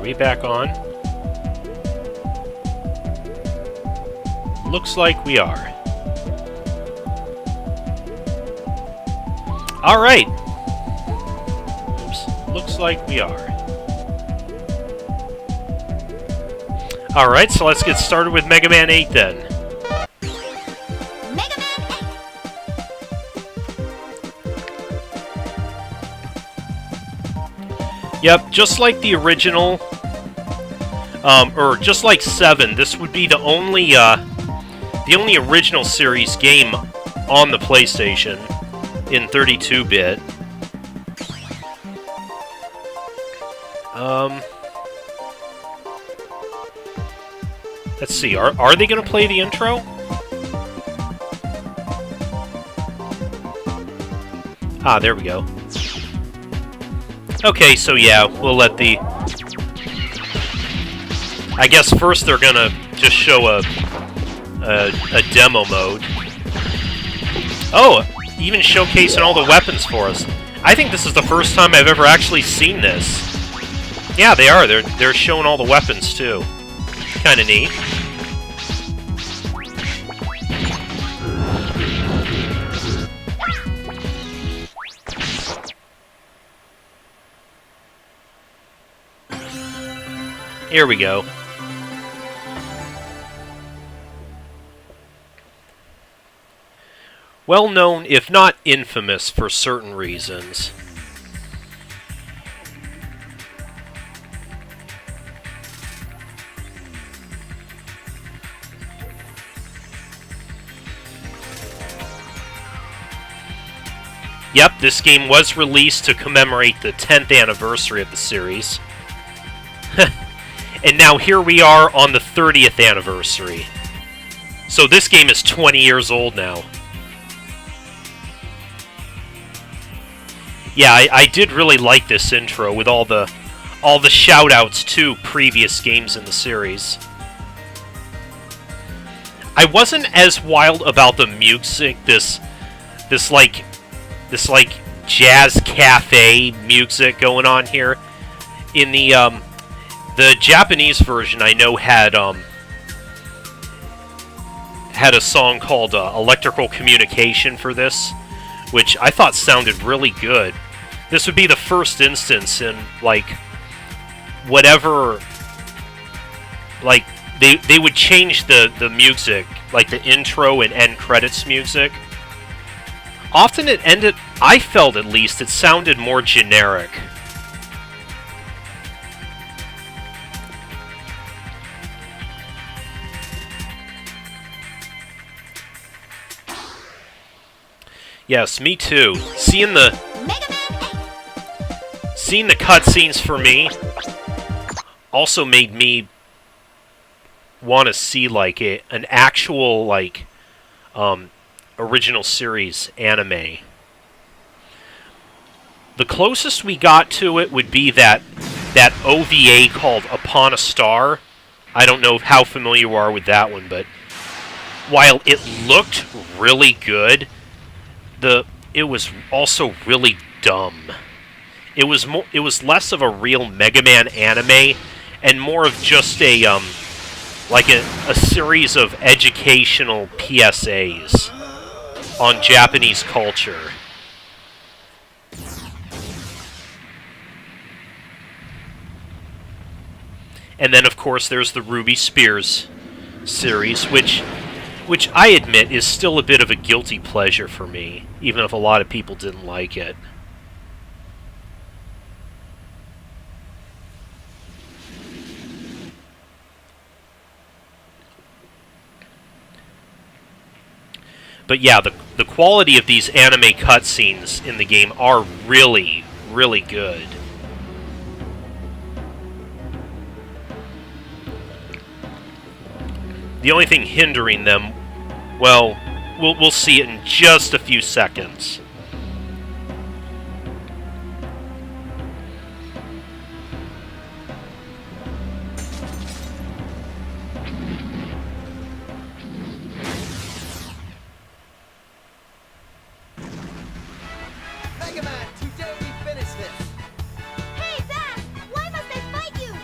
Are we back on? Looks like we are. Alright. Oops. Looks like we are. Alright, so let's get started with Mega Man 8 then. Mega Man 8. Yep, just like the original, or just like 7, this would be the only original series game on the PlayStation in 32-bit. Let's see, are they going to play the intro? Ah, there we go. Okay, so yeah, we'll let the... I guess first they're going to just show a demo mode. Oh, even showcasing all the weapons for us. I think this is the first time I've ever actually seen this. Yeah, they are. They're showing all the weapons, too. Kind of neat. Here we go. Well known, if not infamous, for certain reasons. Yep, this game was released to commemorate the 10th anniversary of the series. And now here we are on the 30th anniversary. So this game is 20 years old now. Yeah, I did really like this intro with all the shout-outs to previous games in the series. I wasn't as wild about the music, this jazz cafe music going on here. In the Japanese version, I know had a song called Electrical Communication for this, which I thought sounded really good. This would be the first instance in, like, whatever... Like, they would change the music, like the intro and end credits music. Often it ended, I felt at least, it sounded more generic. Yes, me too. Seeing the cutscenes for me also made me want to see like an actual like original series anime. The closest we got to it would be that OVA called Upon a Star. I don't know how familiar you are with that one, but while it looked really good, it was also really dumb. It was less of a real Mega Man anime and more of just a series of educational PSAs on Japanese culture. And then of course there's the Ruby Spears series, which I admit is still a bit of a guilty pleasure for me, even if a lot of people didn't like it. But yeah, the quality of these anime cutscenes in the game are really, really good. The only thing hindering them, well, we'll see it in just a few seconds. Megaman, today we finish this. Hey, Zach! Why must they fight you?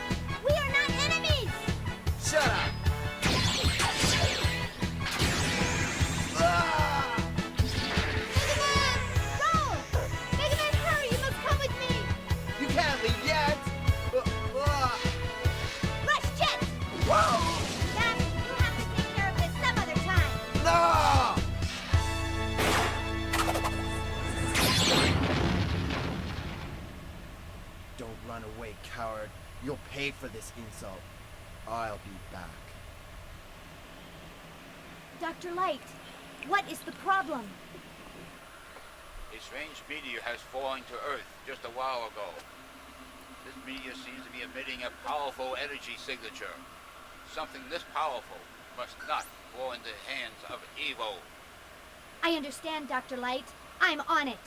You'll pay for this insult. I'll be back. Dr. Light, what is the problem? A strange meteor has fallen to Earth just a while ago. This meteor seems to be emitting a powerful energy signature. Something this powerful must not fall into the hands of evil. I understand, Dr. Light. I'm on it.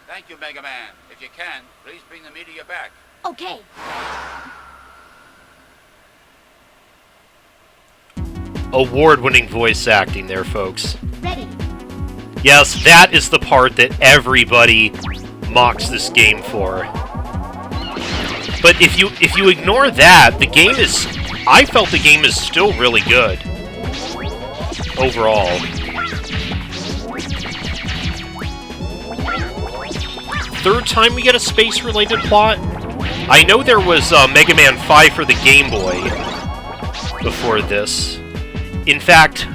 Thank you, Megaman. If you can, please bring the meteor back. Okay. Award-winning voice acting there, folks. Ready. Yes, that is the part that everybody mocks this game for. But if you ignore that, the game is... I felt the game is still really good. Overall. Third time we get a space-related plot? I know there was Mega Man 5 for the Game Boy before this. In fact,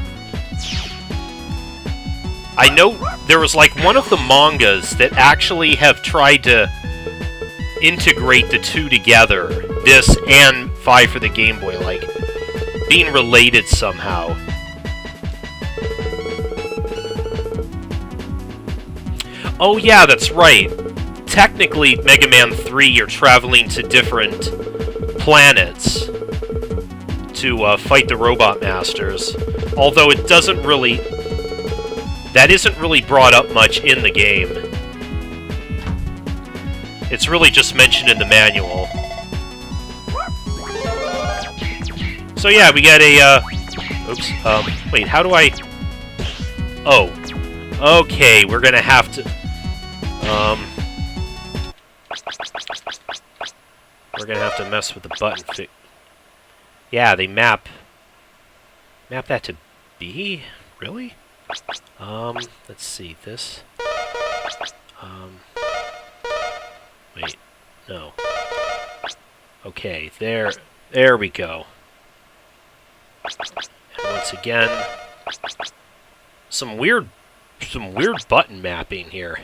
I know there was like one of the mangas that actually have tried to integrate the two together. This and 5 for the Game Boy, like, being related somehow. Oh yeah, that's right. Technically, Mega Man 3, you're traveling to different planets to fight the Robot Masters. Although it doesn't really... That isn't really brought up much in the game. It's really just mentioned in the manual. So yeah, we got a, oops, wait, how do I... Oh. Okay, we're gonna have to... We're gonna have to mess with the button. Yeah, they map that to B? Really? Let's see, this... Wait, no. Okay, there we go. And once again, some weird button mapping here.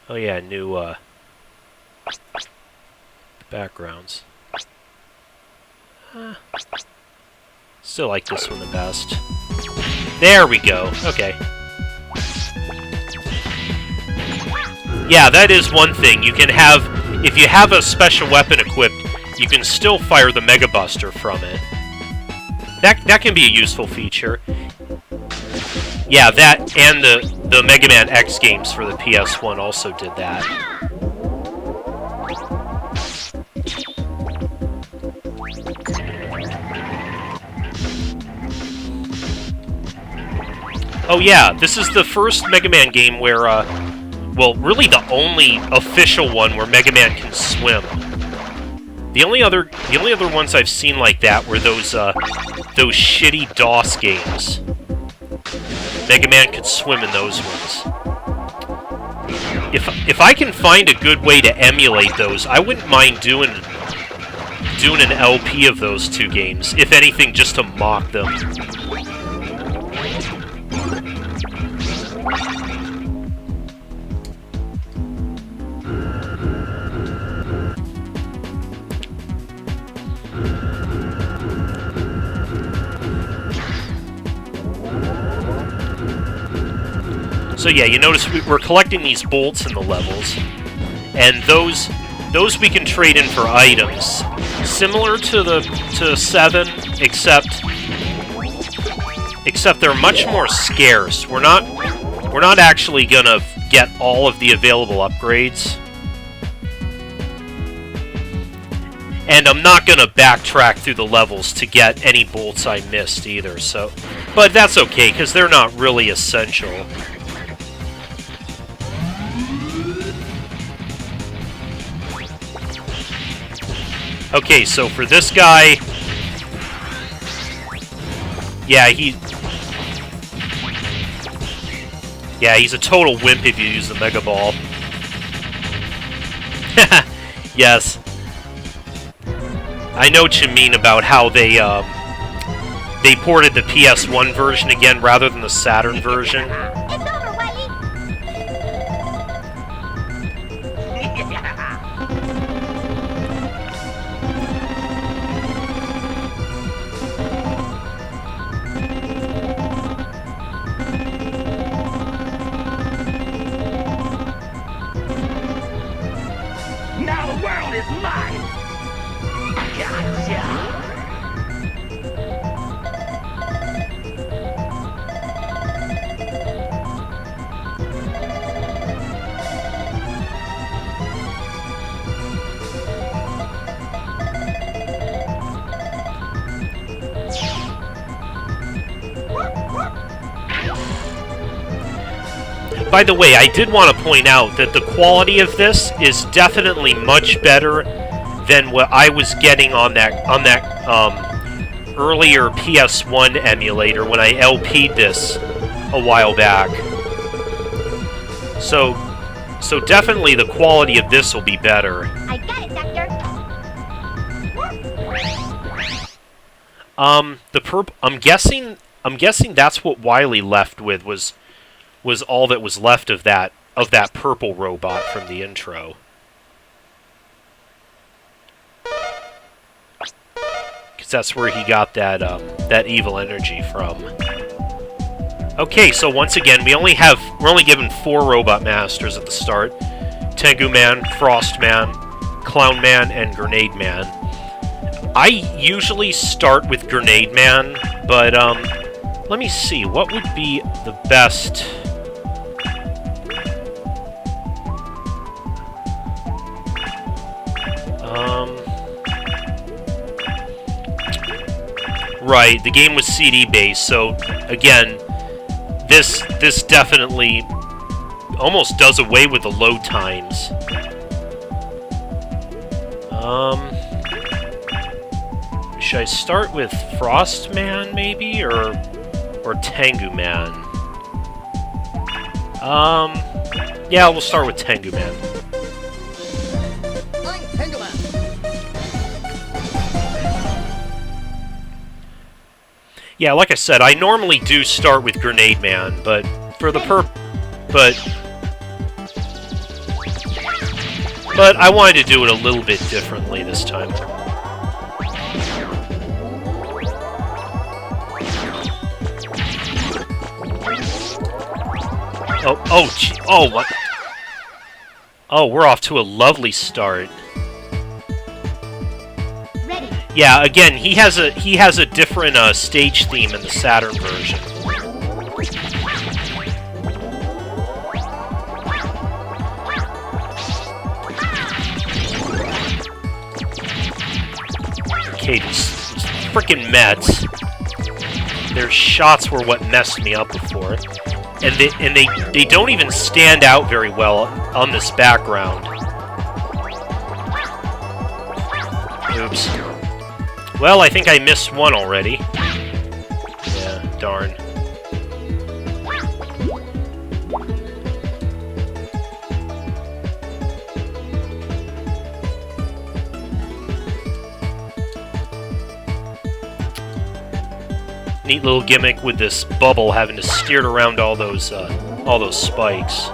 Oh yeah, new backgrounds. Still like this one the best. There we go. Okay. Yeah, that is one thing. You can have, if you have a special weapon equipped, you can still fire the Mega Buster from it. That can be a useful feature. Yeah, that and the Mega Man X games for the PS1 also did that. Oh yeah, this is the first Mega Man game where, well, really the only official one where Mega Man can swim. The only other ones I've seen like that were those shitty DOS games. Mega Man could swim in those ones. If I can find a good way to emulate those, I wouldn't mind doing an LP of those two games. If anything, just to mock them. So yeah, you notice we're collecting these bolts in the levels, and those we can trade in for items, similar to 7, except they're much more scarce. We're not actually gonna get all of the available upgrades, and I'm not gonna backtrack through the levels to get any bolts I missed either. So, but that's okay because they're not really essential. Okay, so for this guy, he's a total wimp if you use the Mega Ball. Yes. I know what you mean about how they ported the PS1 version again rather than the Saturn version. It's over, Wily. By the way, I did want to point out that the quality of this is definitely much better than what I was getting on that earlier PS1 emulator when I LP'd this a while back. So definitely the quality of this will be better. I got it, Doctor. I'm guessing that's what Wily left with was all that was left of that purple robot from the intro. Because that's where he got that evil energy from. Okay, so once again, we're only given 4 Robot Masters at the start: Tengu Man, Frost Man, Clown Man, and Grenade Man. I usually start with Grenade Man, but let me see, what would be the best? Right, the game was CD based, so again, this definitely almost does away with the load times. Should I start with Frost Man maybe, or Tengu Man? Yeah, we'll start with Tengu Man. I'm Tengu Man. Yeah, like I said, I normally do start with Grenade Man, but for the but I wanted to do it a little bit differently this time. Oh, what? Oh, we're off to a lovely start. Ready. Yeah, again, he has a different stage theme in the Saturn version. Okay, these frickin' Mets. Their shots were what messed me up before. And they don't even stand out very well on this background. Oops. Well, I think I missed one already. Yeah, darn. Neat little gimmick with this bubble having to steer it around all those spikes.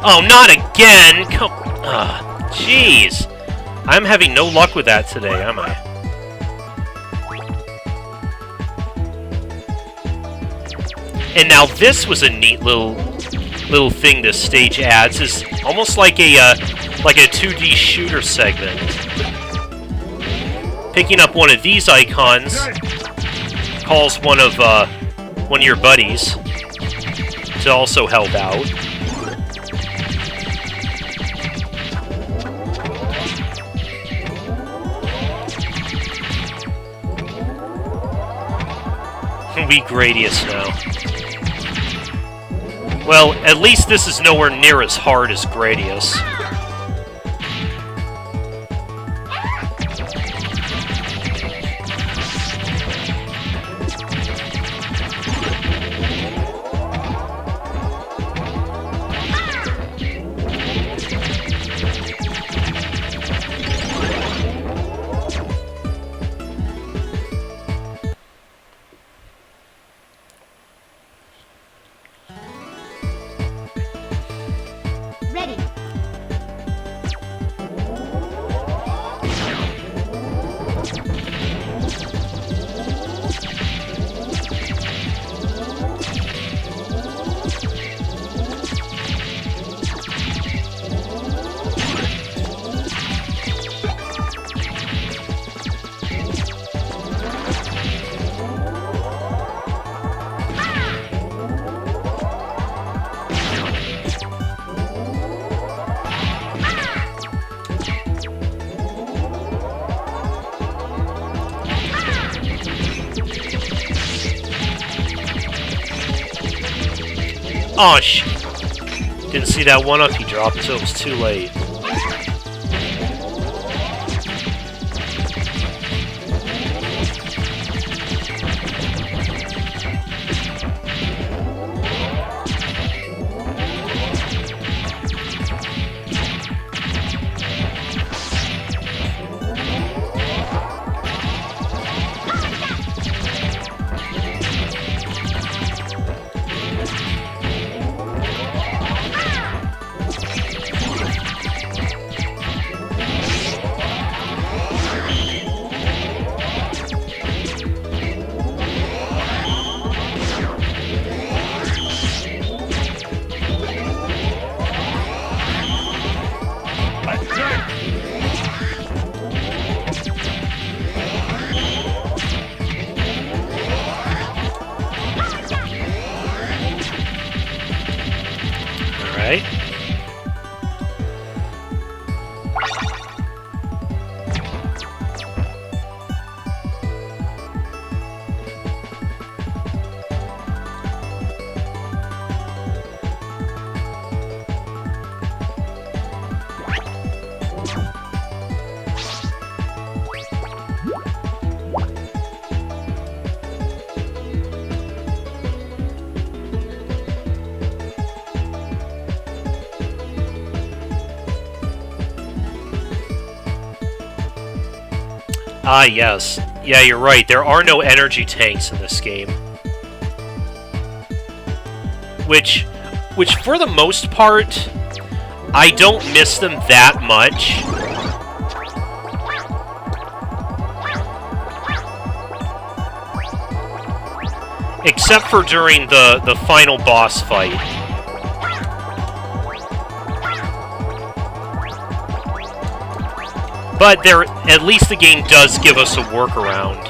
Oh, not again! Come, jeez, I'm having no luck with that today, am I? And now this was a neat little thing this stage adds. Is almost like a 2D shooter segment. Picking up one of these icons calls one of your buddies to also help out. We Gradius now. Well, at least this is nowhere near as hard as Gradius. Oh, shit. Didn't see that one-up he dropped until it was too late. Alright. Ah, yes. Yeah, you're right. There are no energy tanks in this game. Which for the most part, I don't miss them that much. Except for during the final boss fight. But at least the game does give us a workaround,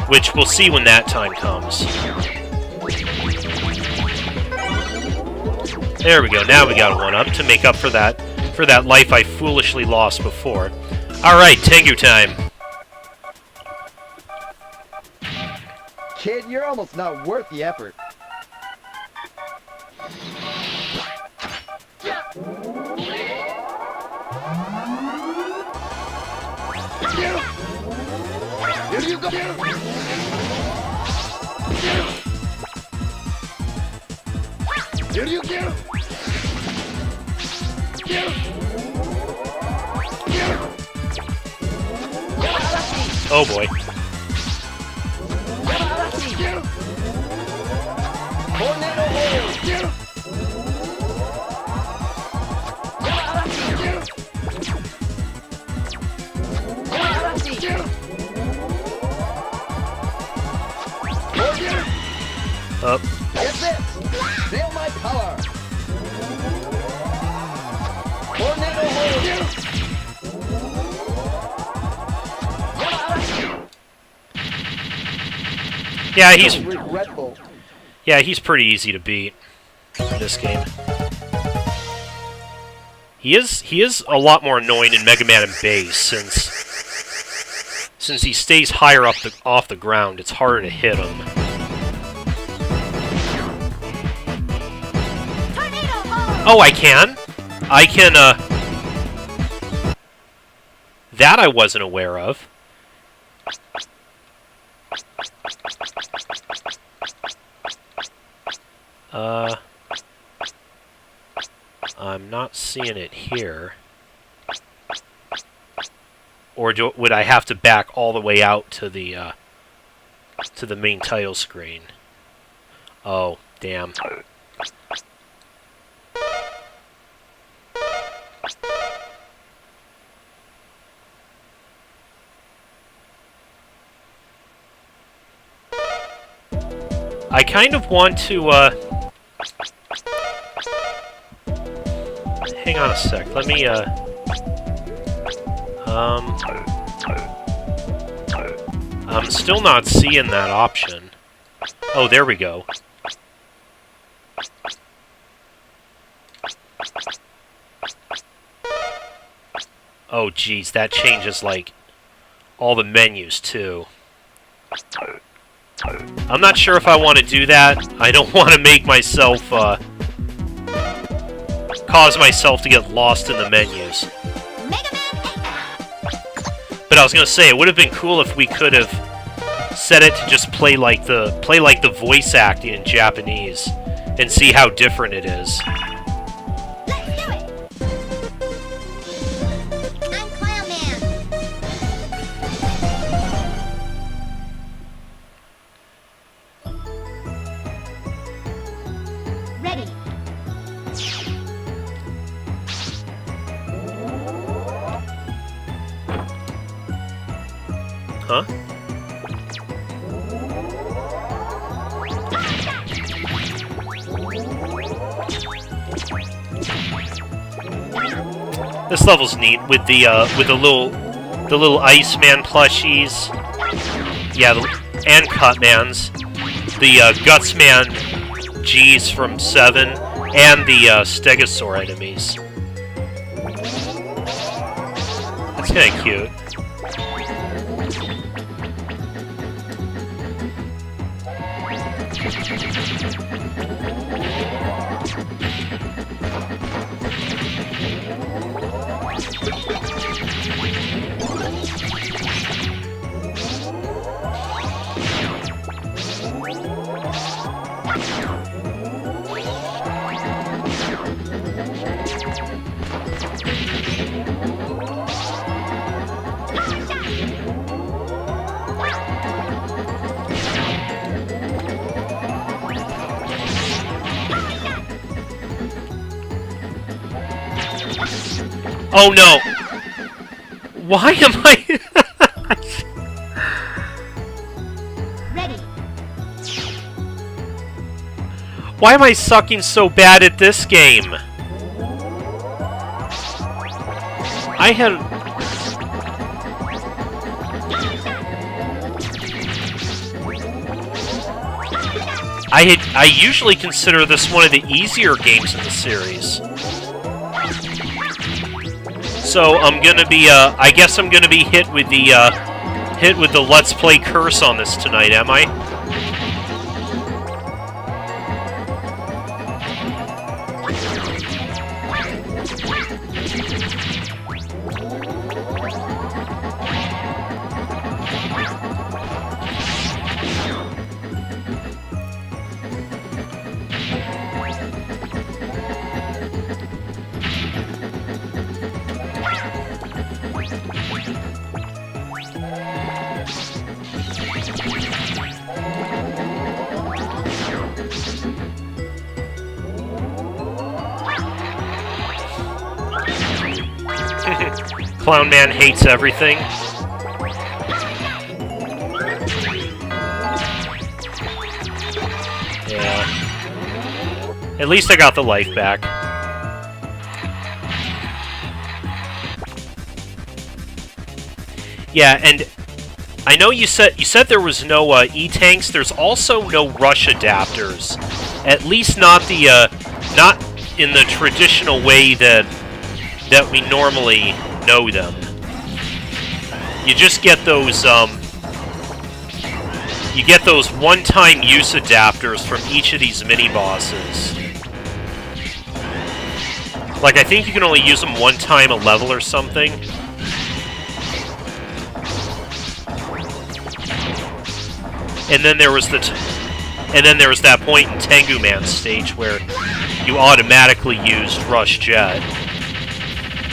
which we'll see when that time comes. There we go. Now we got a one-up to make up for that life I foolishly lost before. All right, Tengu time. Kid, you're almost not worth the effort. Here you go. Here you go. Oh boy. Up. Get this! Feel my power! Tornado hold! Yeah, he's pretty easy to beat in this game. He is a lot more annoying in Megaman and Base since he stays higher up off the ground. It's harder to hit him. Oh, I can? I can, that I wasn't aware of. I'm not seeing it here. Or would I have to back all the way out to the main title screen? Oh, damn. I kind of want to, hang on a sec, let me, I'm still not seeing that option. Oh, there we go. Oh, geez, that changes, like, all the menus, too. I'm not sure if I want to do that. I don't want to make myself, cause myself to get lost in the menus. Megaman 8. But I was gonna say, it would have been cool if we could have set it to just play like the voice acting in Japanese and see how different it is. Let's do it. I'm Clown Man. Ready. Huh? This level's neat with the little Iceman plushies. Yeah, and Cutmans. The Gutsman G's from 7 and the Stegosaur enemies. That's kinda cute. Oh no! Why am I... Ready. Why am I sucking so bad at this game? I usually consider this one of the easier games in the series. So I'm gonna be, I guess I'm gonna be hit with the Let's Play curse on this tonight, am I? Clown Man hates everything. Yeah. At least I got the life back. Yeah, and I know you said there was no E-tanks. There's also no rush adapters. At least not the not in the traditional way that we normally know them. You just get those one-time use adapters from each of these mini-bosses. Like, I think you can only use them one time a level or something. And then there was that point in Tengu Man stage where you automatically used Rush Jet.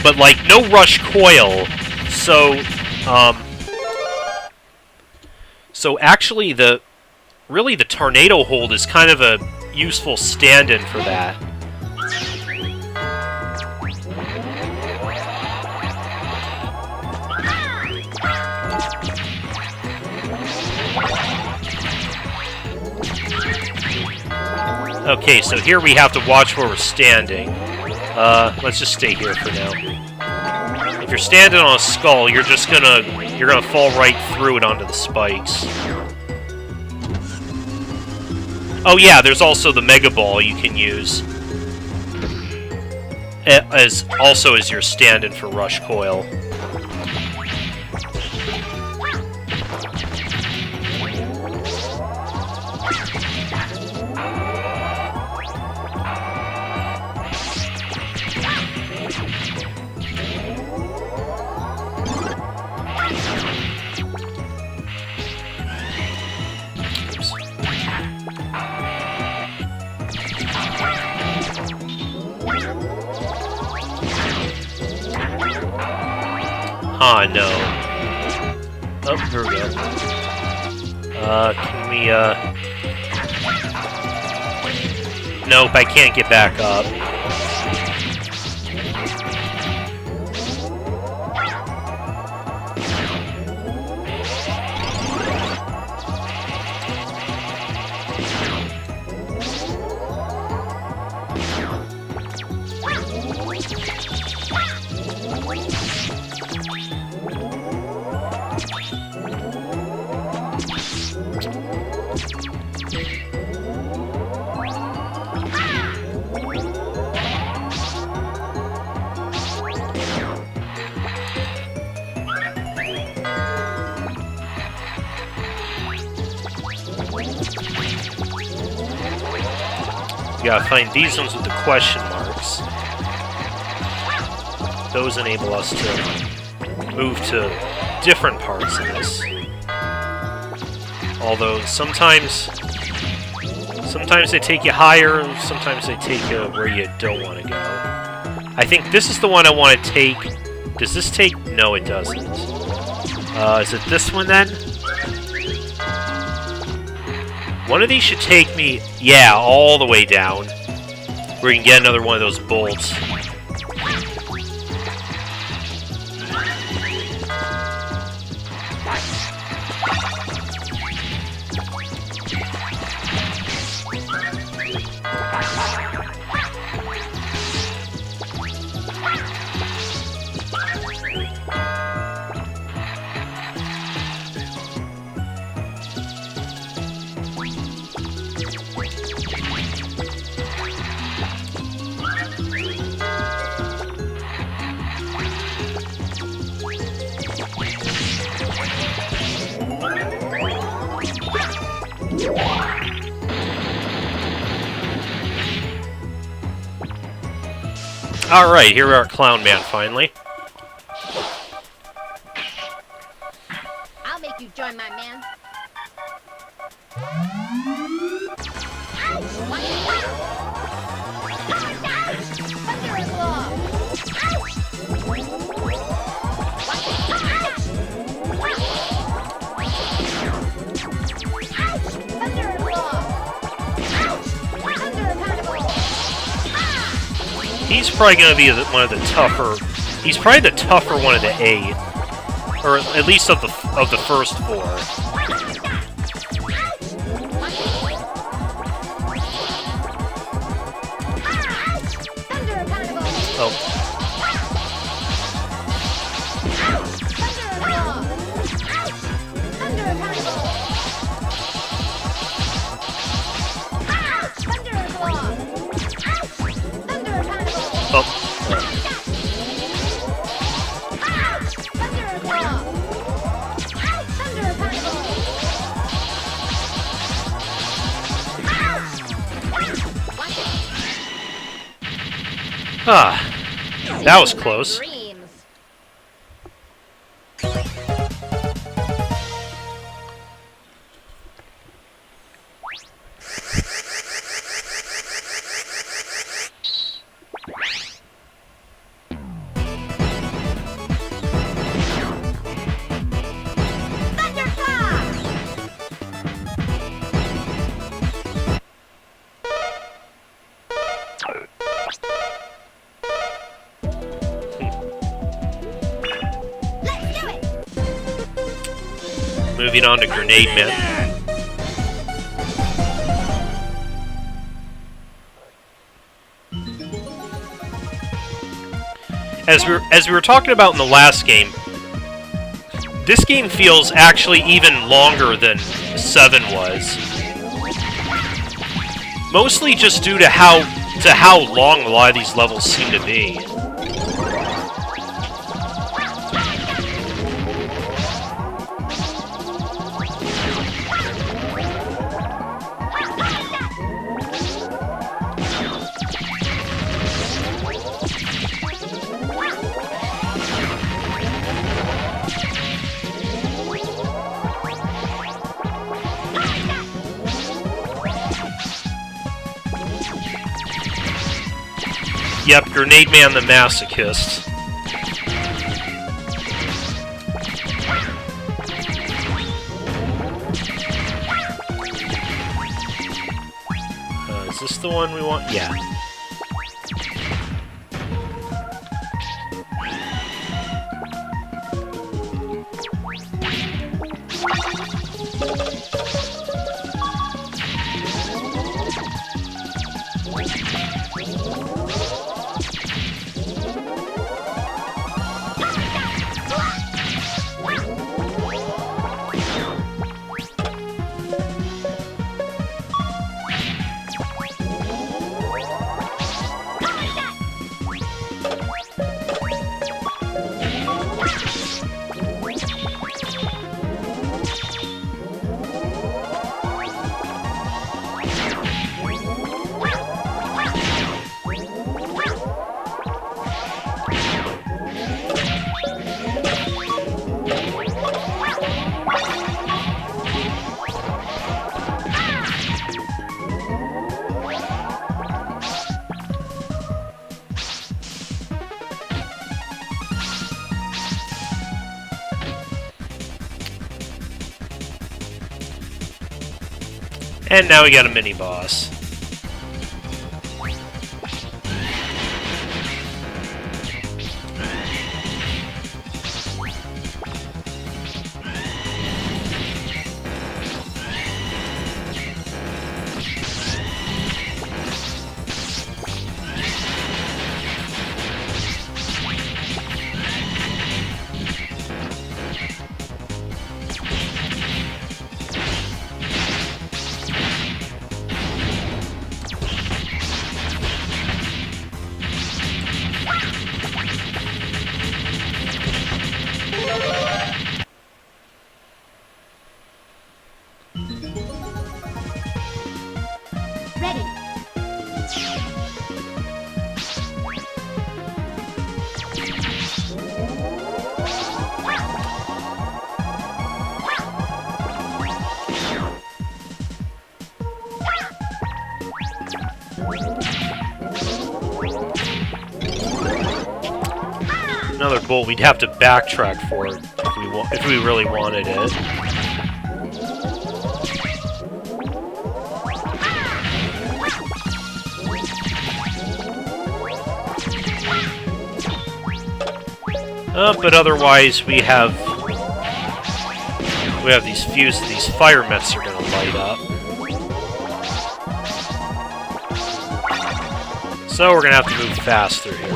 But, like, no Rush Coil, so actually the Tornado Hold is kind of a useful stand-in for that. Okay, so here we have to watch where we're standing. Let's just stay here for now. If you're standing on a skull, you're gonna fall right through it onto the spikes. Oh yeah, there's also the Mega Ball you can use as your stand-in for Rush Coil. Ah, no. Oh, here we go. Can we, Nope, I can't get back up. You gotta find these ones with the question marks. Those enable us to move to different parts of this. Although sometimes they take you higher, sometimes they take you where you don't want to go. I think this is the one I want to take. Does this take? No, it doesn't. Is it this one then? One of these should take me, yeah, all the way down. Where you can get another one of those bolts. Alright, here we are at Clown Man, finally. I'll make you join my man. He's probably going to be one of the tougher. He's probably the tougher one of the 8, or at least of the first 4. Oh. Ah, that was close. Moving on to Grenade Man. As we were talking about in the last game, this game feels actually even longer than 7 was. Mostly just due to how long a lot of these levels seem to be. Yep, Grenade Man the Masochist. Is this the one we want? Yeah. And now we got a mini-boss. Ready. Another bolt we'd have to backtrack for it if we really wanted it. But otherwise we have these fuses. These fire mets are gonna light up. So we're gonna have to move fast through here.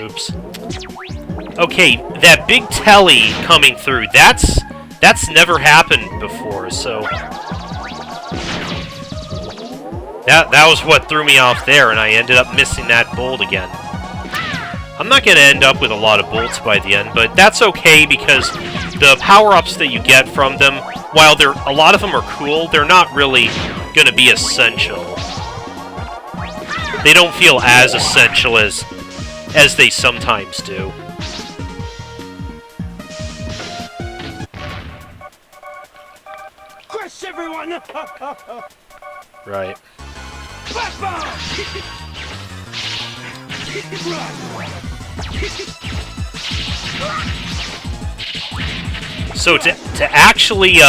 Oops. Okay, that big telly coming through, that's never happened before, so that was what threw me off there, and I ended up missing that bolt again. I'm not going to end up with a lot of bolts by the end, but that's okay because the power-ups that you get from them, while a lot of them are cool, they're not really going to be essential. They don't feel as essential as they sometimes do. Crush everyone! Right. So to actually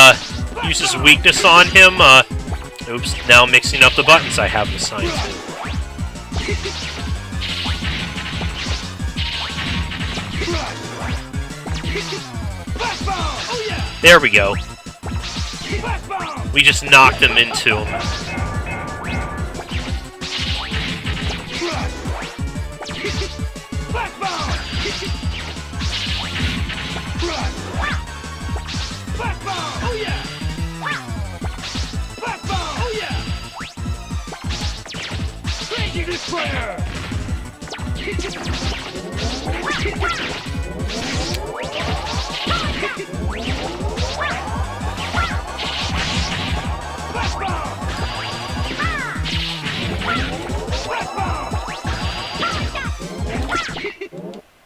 use his weakness on him, oops, now I'm mixing up the buttons I have assigned to. There we go. We just knocked him into him.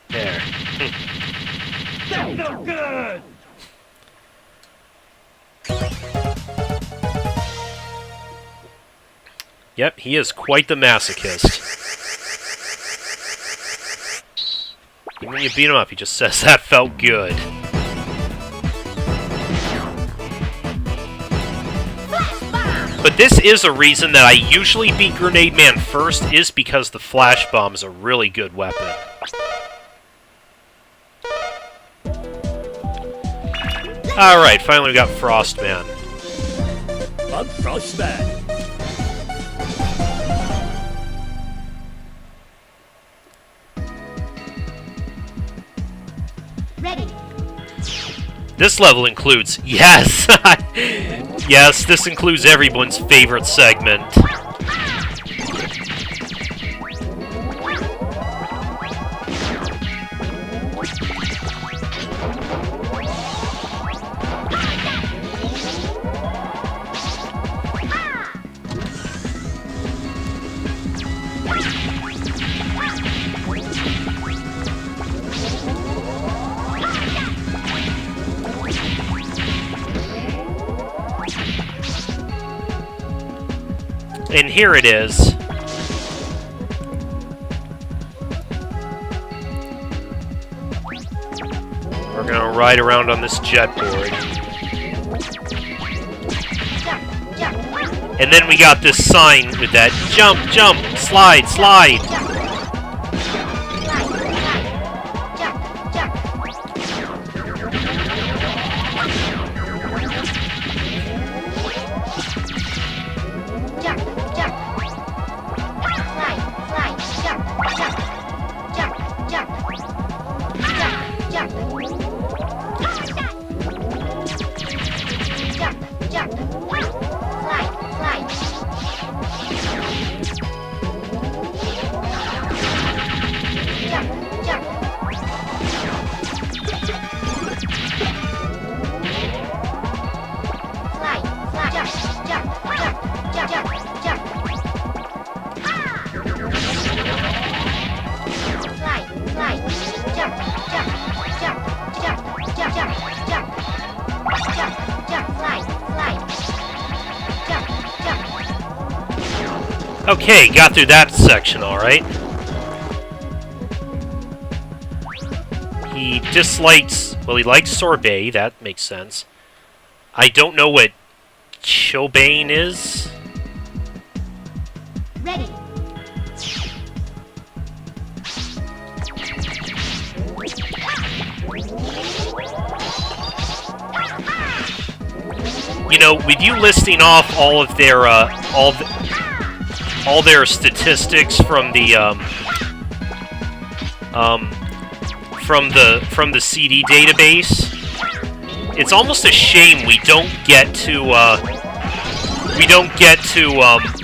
There. That felt good! Yep, he is quite the masochist. Even when you beat him up, he just says that felt good. But this is a reason that I usually beat Grenade Man first, is because the Flash Bomb is a really good weapon. Alright, finally we got Frost Man. I'm Frostman. Ready. This level includes... Yes! Yes, this includes everyone's favorite segment. And here it is. We're gonna ride around on this jet board. And then we got this sign with that jump, jump, slide, slide. Okay, got through that section alright. He dislikes... Well, he likes sorbet, that makes sense. I don't know what chilbane is. Ready. You know, with you listing off all of their, all their statistics from the from the CD database, it's almost a shame we don't get to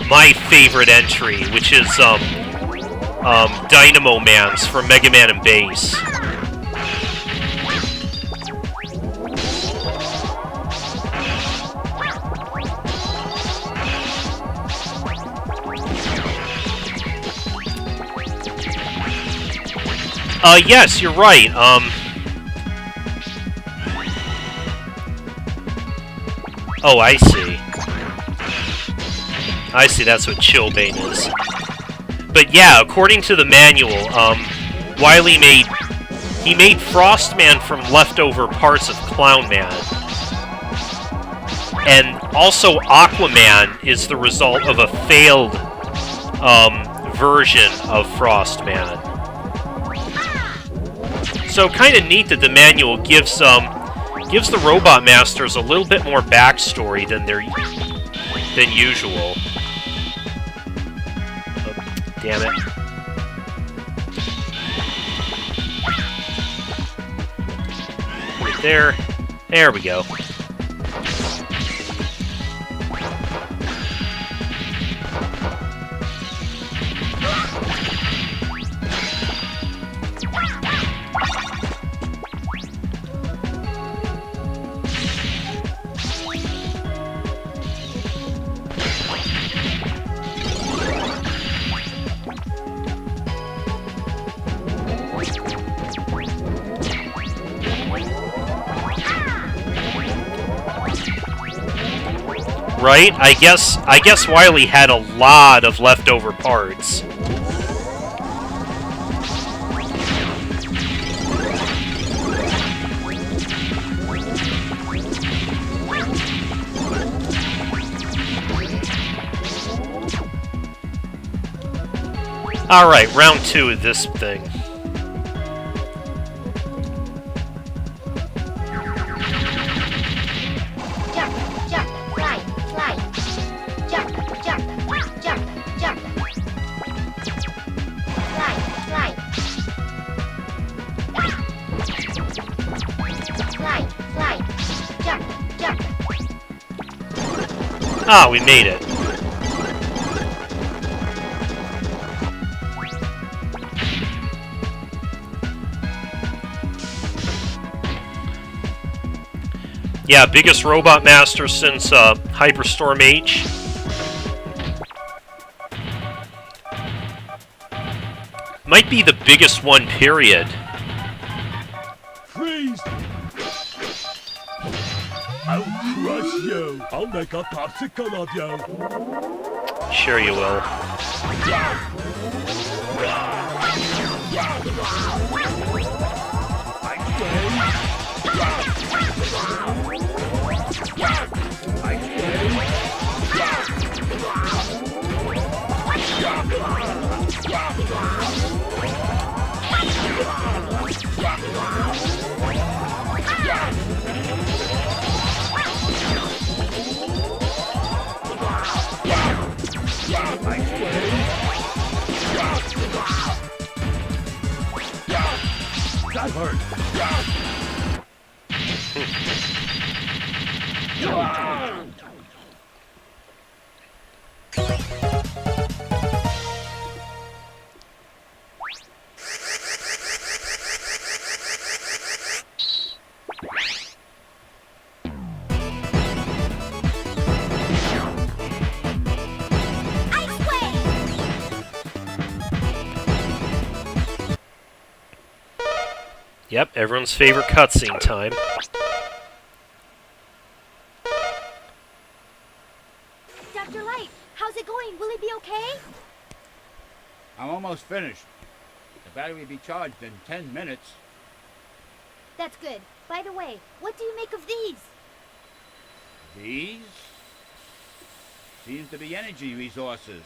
my favorite entry, which is Dynamo Man's from Megaman and Bass. Yes, you're right. Oh, I see. I see, that's what chilbane is. But yeah, according to the manual, Wily made Frostman from leftover parts of Clownman. And also Aquaman is the result of a failed version of Frostman. So kind of neat that the manual gives the Robot Masters a little bit more backstory than usual. Oh, damn it. Put it there. There we go. Right? I guess Wily had a lot of leftover parts. Alright, round 2 of this thing. Jump, jump, fly, fly. Jump, jump, jump, jump. Fly, fly. Fly, fly. Jump, jump. Ah, we made it. Yeah, biggest robot master since Hyperstorm H. Might be the biggest one, period. Freeze! I'll crush you. I'll make a popsicle of you. Sure you will. That hurt. Yep, everyone's favorite cutscene time. Dr. Light, how's it going? Will he be okay? I'm almost finished. The battery will be charged in 10 minutes. That's good. By the way, what do you make of these? These seems to be energy resources.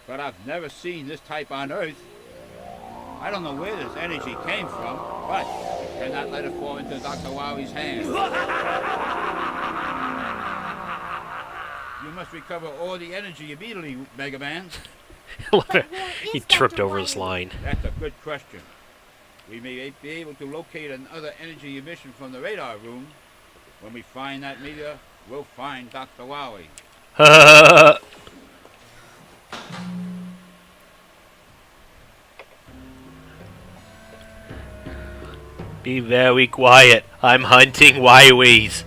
But I've never seen this type on Earth. I don't know where this energy came from, but I cannot let it fall into Dr. Wily's hands. You must recover all the energy immediately, Megaman. He tripped over his line. That's a good question. We may be able to locate another energy emission from the radar room. When we find that meteor, we'll find Dr. Wily. Be very quiet. I'm hunting Wileys.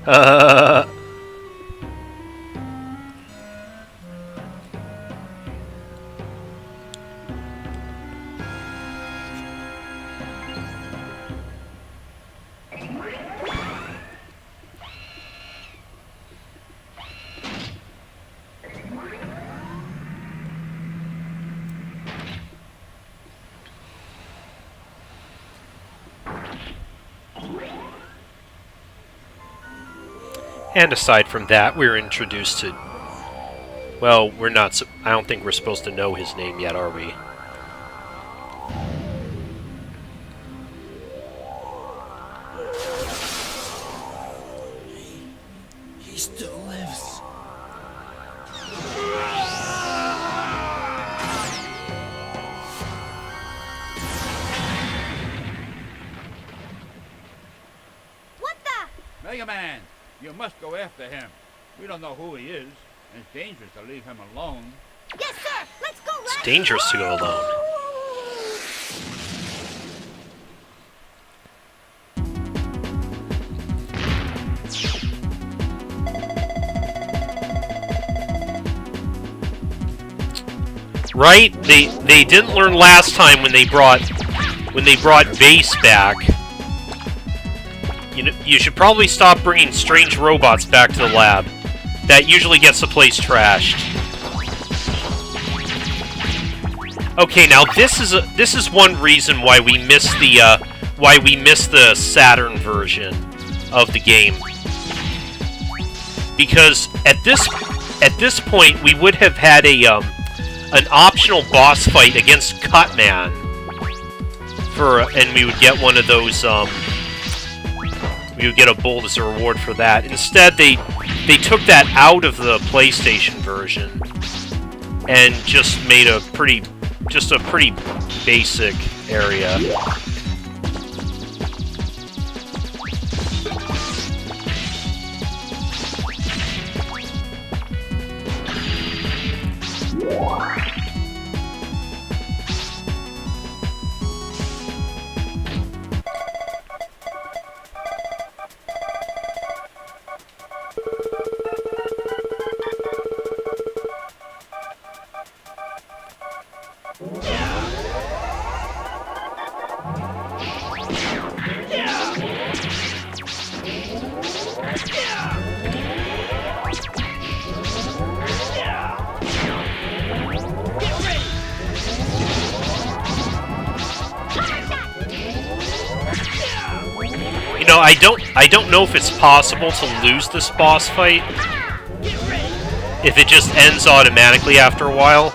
And aside from that, we're introduced to... Well, we're not... I don't think we're supposed to know his name yet, are we? He still lives. What the? Megaman, you must go after him. We don't know who he is, and it's dangerous to leave him alone. Yes, sir. Let's go, It's Rat. dangerous to go alone. Right? They didn't learn last time when they brought Base back. You should probably stop bringing strange robots back to the lab. That usually gets the place trashed. Okay, now this is one reason why we missed the Saturn version of the game. Because at this point we would have had an optional boss fight against Cutman and we would get one of those we would get a bolt as a reward for that. Instead they took that out of the PlayStation version and just made a pretty basic area. You know, I don't know if it's possible to lose this boss fight if it just ends automatically after a while.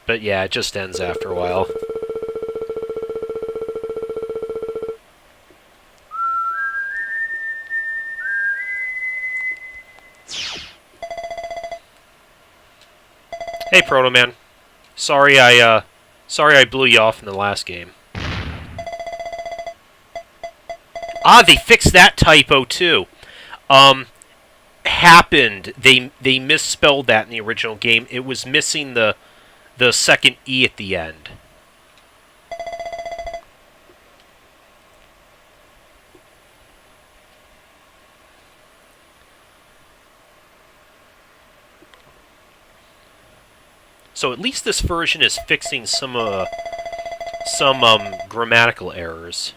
But yeah, it just ends after a while. Hey, Proto Man. Sorry I blew you off in the last game. Ah, they fixed that typo too. Happened. They misspelled that in the original game. It was missing the second E at the end. So at least this version is fixing some grammatical errors.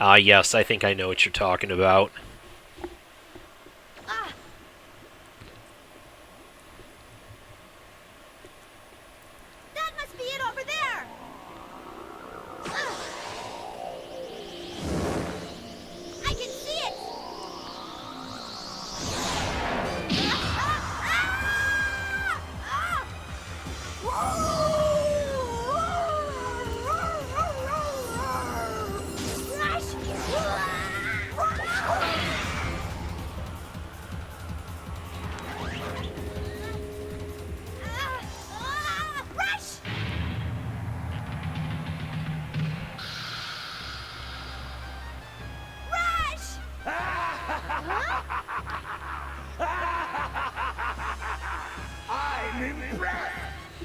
Ah, yes, I think I know what you're talking about. That must be it over there! I can see it! I'm impressed!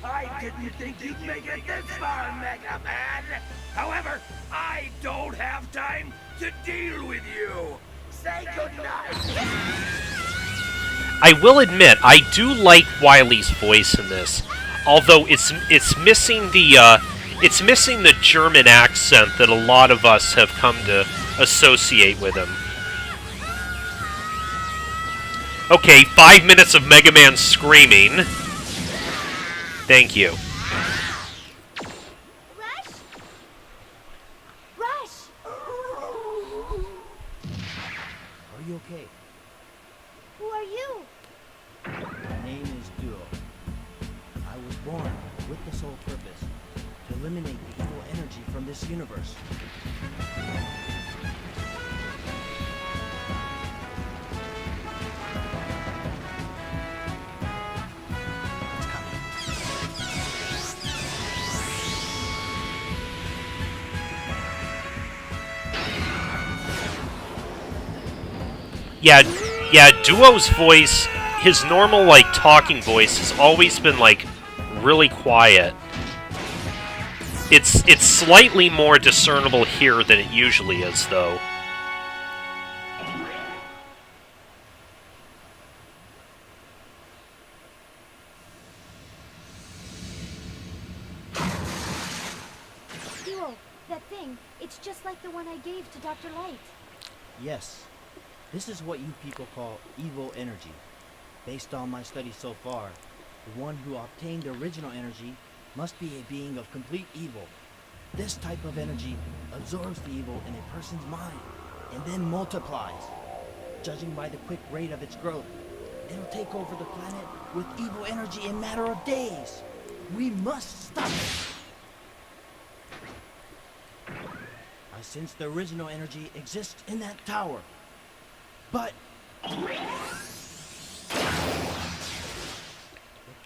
I didn't think you'd make it this far, Megaman! However, I don't have time to deal with you! Say goodnight! I will admit, I do like Wily's voice in this, although it's missing the German accent that a lot of us have come to associate with him. Okay, 5 minutes of Mega Man screaming. Thank you. Rush? Rush! Are you okay? Who are you? My name is Duo. I was born with the sole purpose to eliminate the evil energy from this universe. Yeah, Duo's voice, his normal, like, talking voice has always been, like, really quiet. It's slightly more discernible here than it usually is, though. Duo, that thing, it's just like the one I gave to Dr. Light. Yes, this is what you people call evil energy. Based on my studies so far, the one who obtained the original energy must be a being of complete evil. This type of energy absorbs the evil in a person's mind and then multiplies. Judging by the quick rate of its growth, it'll take over the planet with evil energy in a matter of days. We must stop it. I sense the original energy exists in that tower. But the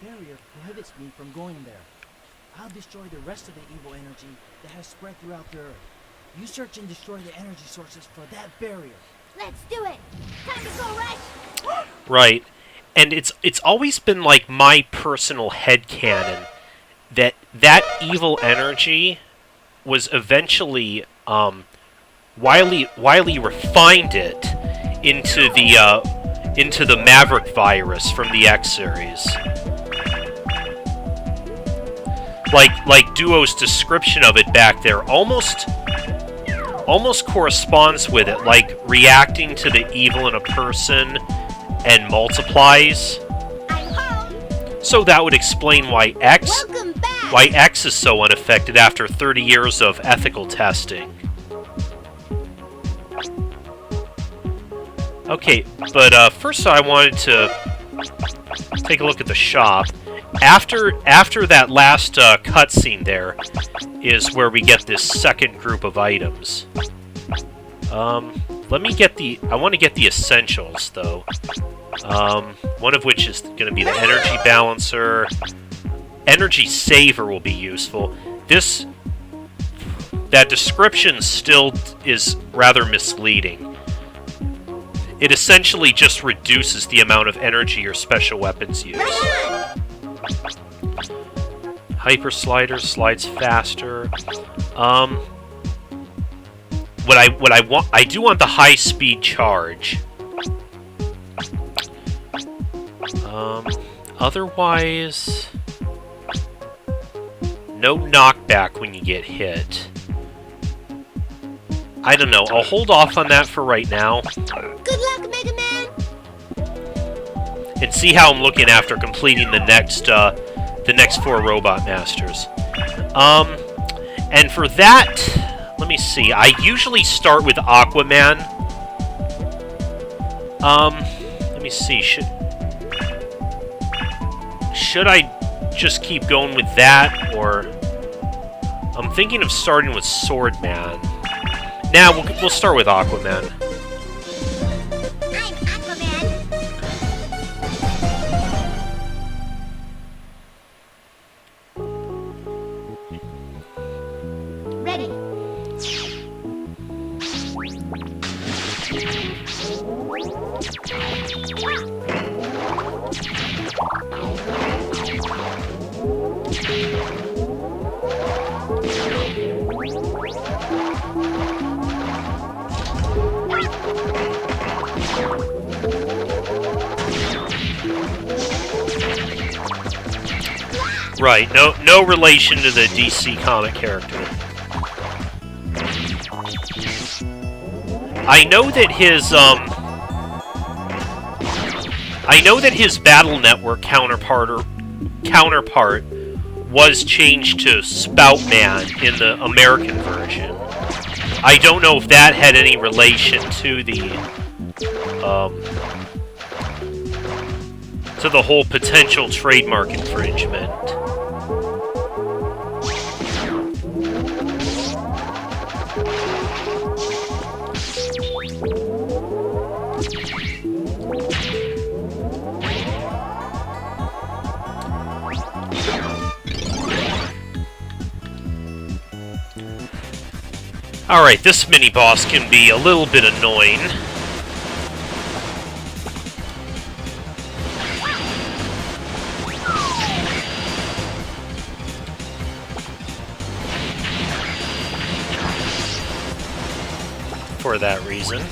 barrier prohibits me from going there. I'll destroy the rest of the evil energy that has spread throughout the Earth. You search and destroy the energy sources for that barrier. Let's do it! Time to go, Rush! Right. And it's always been, like, my personal headcanon that evil energy was eventually, Wily refined it into the Maverick virus from the X series. Like Duo's description of it back there almost corresponds with it, like reacting to the evil in a person and multiplies. I'm home! So that would explain why Welcome back! X is so unaffected after 30 years of ethical testing. Okay, but first I wanted to take a look at the shop. After that last cutscene there is where we get this second group of items. Let me get I want to get the essentials, though. One of which is going to be the energy balancer. Energy saver will be useful. That description still is rather misleading. It essentially just reduces the amount of energy your special weapons use. Hyper slider slides faster. What I want, I do want the high speed charge. Otherwise, no knockback when you get hit. I don't know. I'll hold off on that for right now. Good luck, Megaman! And see how I'm looking after completing the next 4 Robot Masters. And for that, let me see. I usually start with Aquaman. Let me see. Should I just keep going with that, or I'm thinking of starting with Swordman. Nah, we'll start with Aquaman. I'm Aquaman! Ready. Right, no relation to the DC comic character. I know that his Battle Network counterpart was changed to Spoutman in the American version. I don't know if that had any relation to the whole potential trademark infringement. Alright, this mini-boss can be a little bit annoying. for that reason.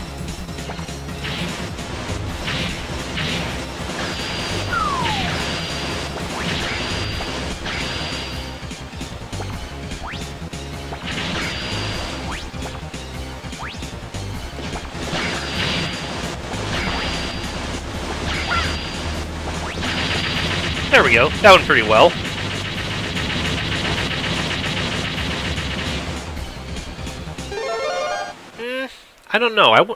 There we go. That went pretty well. I don't know.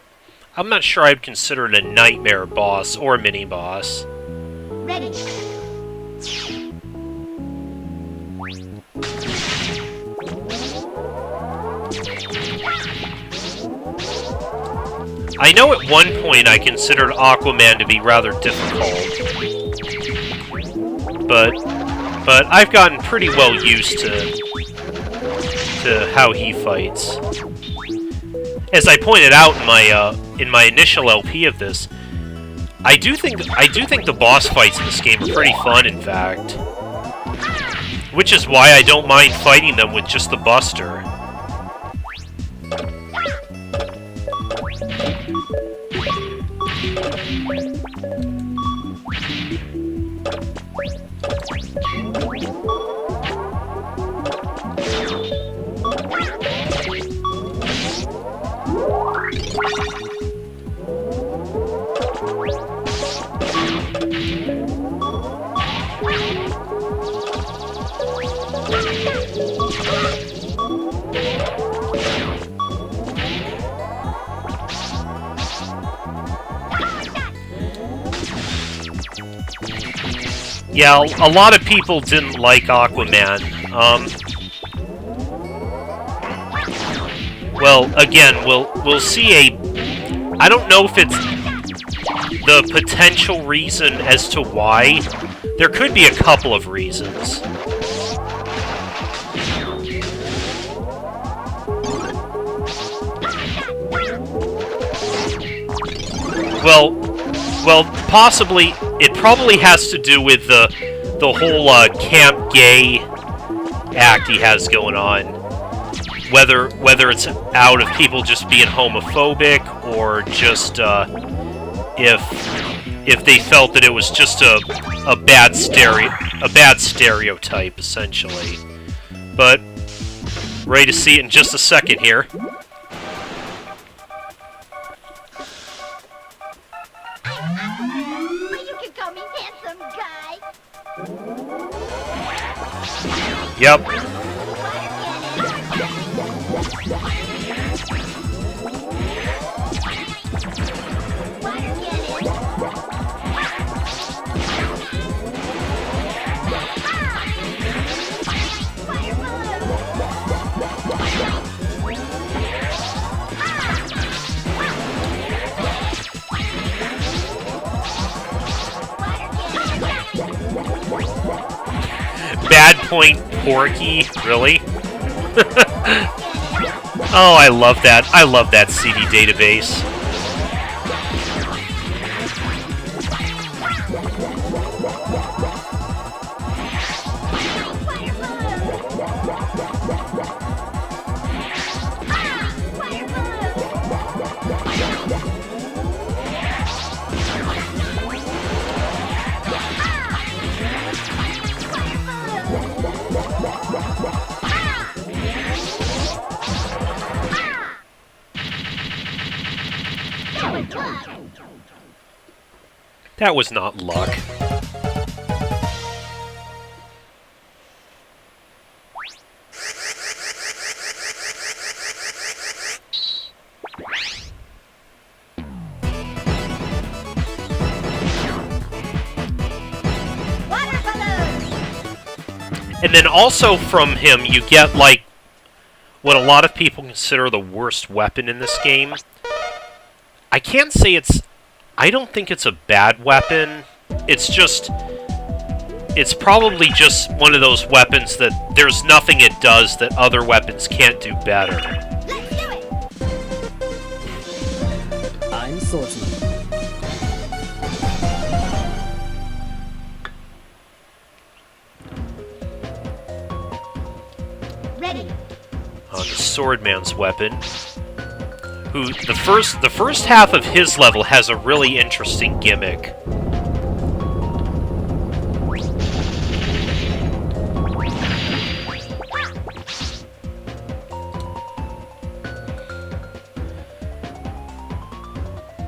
I'm not sure I'd consider it a nightmare boss or a mini-boss. Ready. I know at one point I considered Aquaman to be rather difficult, but I've gotten pretty well used to how he fights. As I pointed out in my initial LP of this, I do think the boss fights in this game are pretty fun, in fact. Which is why I don't mind fighting them with just the Buster. Yeah, a lot of people didn't like Aquaman. Well, again, we'll see I don't know if it's the potential reason as to why. There could be a couple of reasons. Well, possibly, it probably has to do with the whole camp gay act he has going on. Whether it's out of people just being homophobic, or just if they felt that it was just a bad stereotype, essentially. But ready to see it in just a second here. You can call me handsome guy. Yep. Bad point, Porky. Really? Oh, I love that. I love that CD database. That was not luck. And then also from him, you get, like, what a lot of people consider the worst weapon in this game. I can't say I don't think it's a bad weapon. It's probably just one of those weapons that there's nothing it does that other weapons can't do better. Let's do it. I'm Swordsman. Ready. The Swordman's weapon, who the first half of his level has a really interesting gimmick.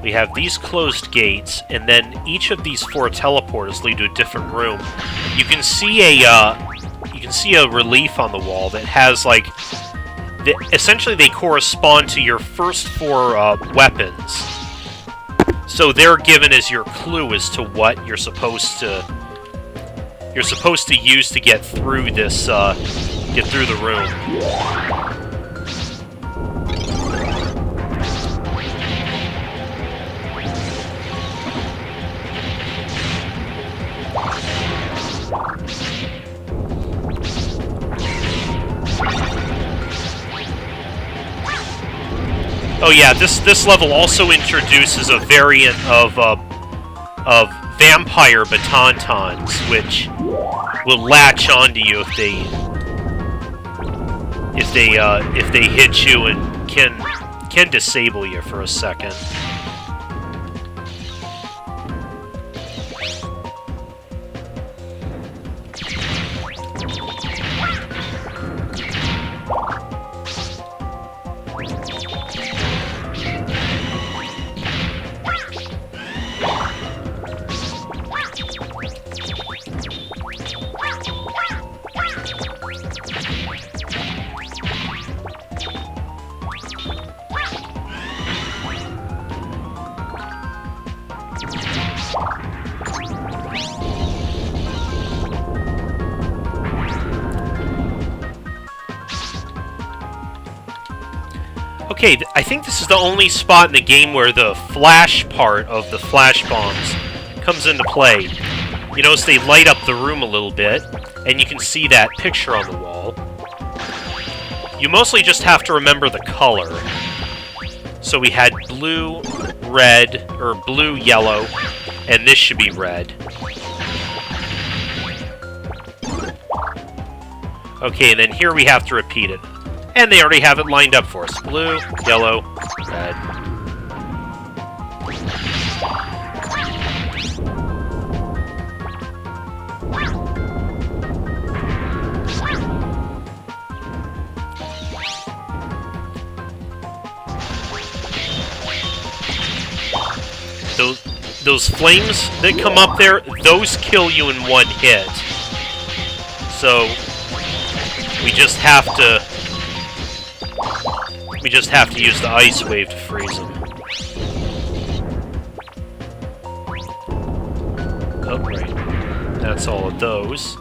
We have these closed gates, and then each of these 4 teleporters lead to a different room. You can see a relief on the wall that has like, essentially they correspond to your first 4 weapons. So they're given as your clue as to what you're supposed to use to get through this the room. Oh yeah, this level also introduces a variant of vampire batantons, which will latch onto you if they hit you and can disable you for a second. Okay, I think this is the only spot in the game where the flash part of the flash bombs comes into play. You notice they light up the room a little bit, and you can see that picture on the wall. You mostly just have to remember the color. So we had blue, red, or blue, yellow, and this should be red. Okay, and then here we have to repeat it. And they already have it lined up for us. Blue, yellow, red. Those flames that come up there, those kill you in one hit. So we just have to use the ice wave to freeze them. Oh, right. That's all of those.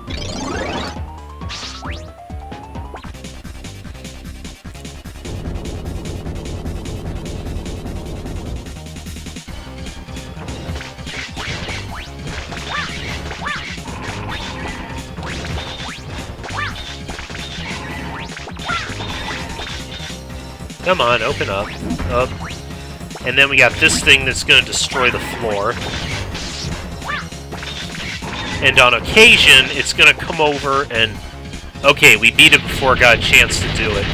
Come on, open up. Up. And then we got this thing that's going to destroy the floor. And on occasion, it's going to come over and... Okay, we beat it before it got a chance to do it.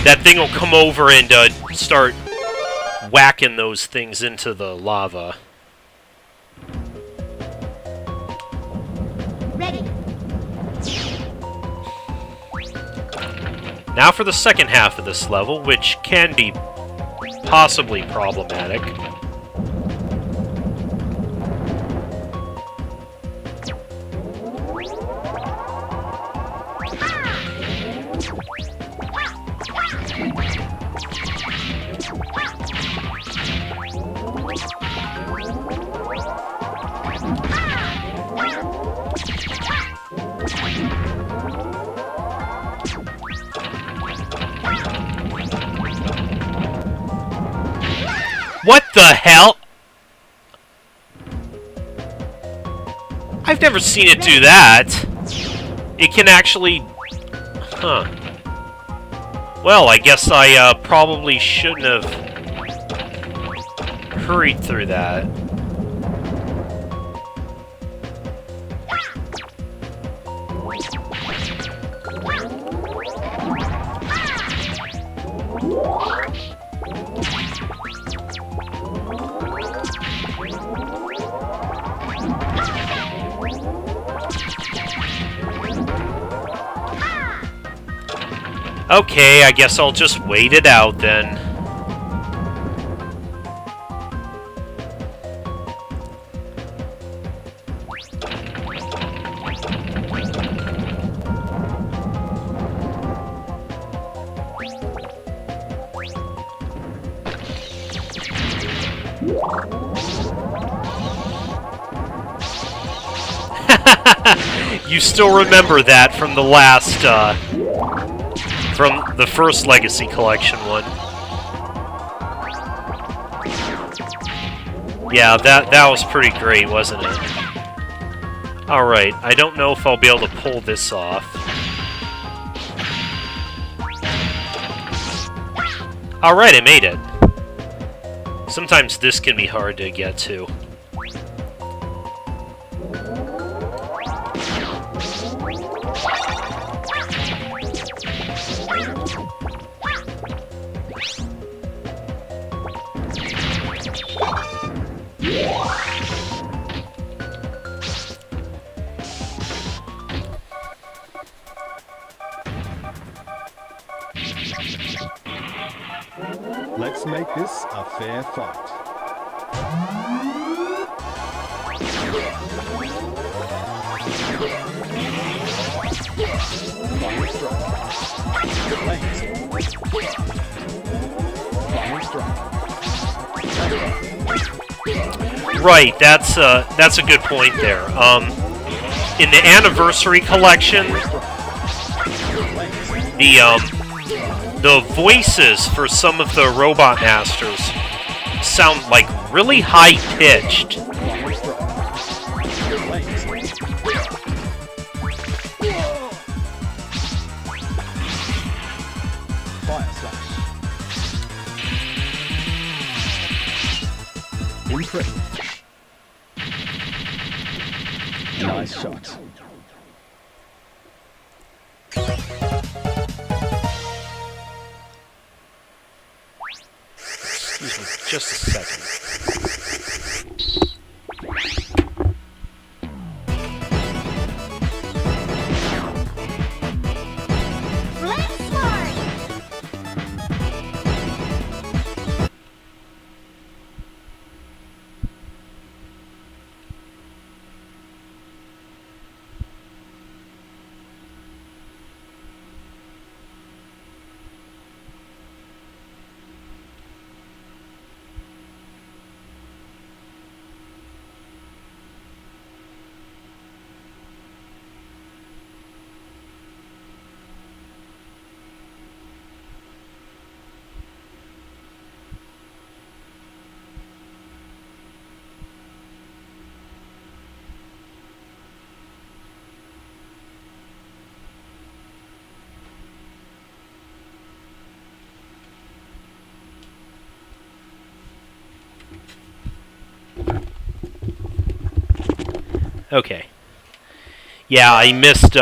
That thing will come over and start whacking those things into the lava. Ready. Now for the second half of this level, which can be possibly problematic. What the hell? I've never seen it do that. It can actually... Huh. Well, I guess I probably shouldn't have hurried through that. Okay, I guess I'll just wait it out then. You still remember that from the last, from the first Legacy Collection one. Yeah, that was pretty great, wasn't it? Alright, I don't know if I'll be able to pull this off. Alright, I made it. Sometimes this can be hard to get to. Let's make this a fair fight. Final strike. Final strike. Right, that's a good point there. In the Anniversary Collection, the voices for some of the Robot Masters sound like really high-pitched. Fire slash. Impressive. Nice shot. Excuse me, just a second. Flame Sword! Okay. Yeah, I missed,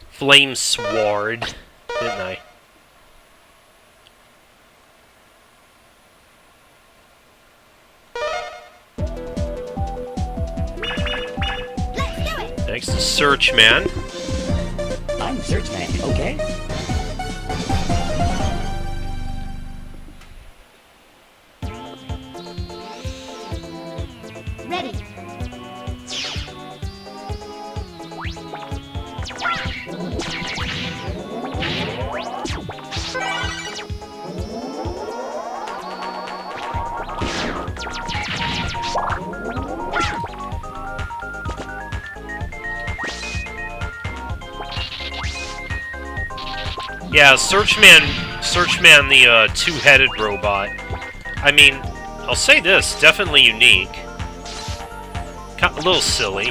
Flame Sword, didn't I? Let's do it! Next is Searchman. I'm Searchman, okay? Ready. Yeah, Searchman the two-headed robot. I mean, I'll say this, definitely unique. A little silly.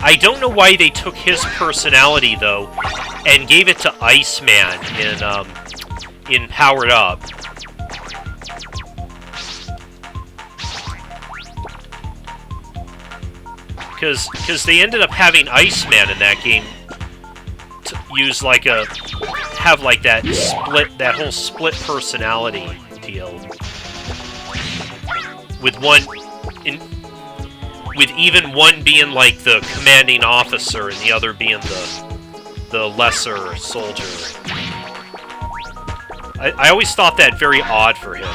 I don't know why they took his personality, though, and gave it to Iceman in Powered Up. Because they ended up having Iceman in that game to use like have like that whole split personality deal with with even one being like the commanding officer and the other being the lesser soldier. I always thought that very odd for him.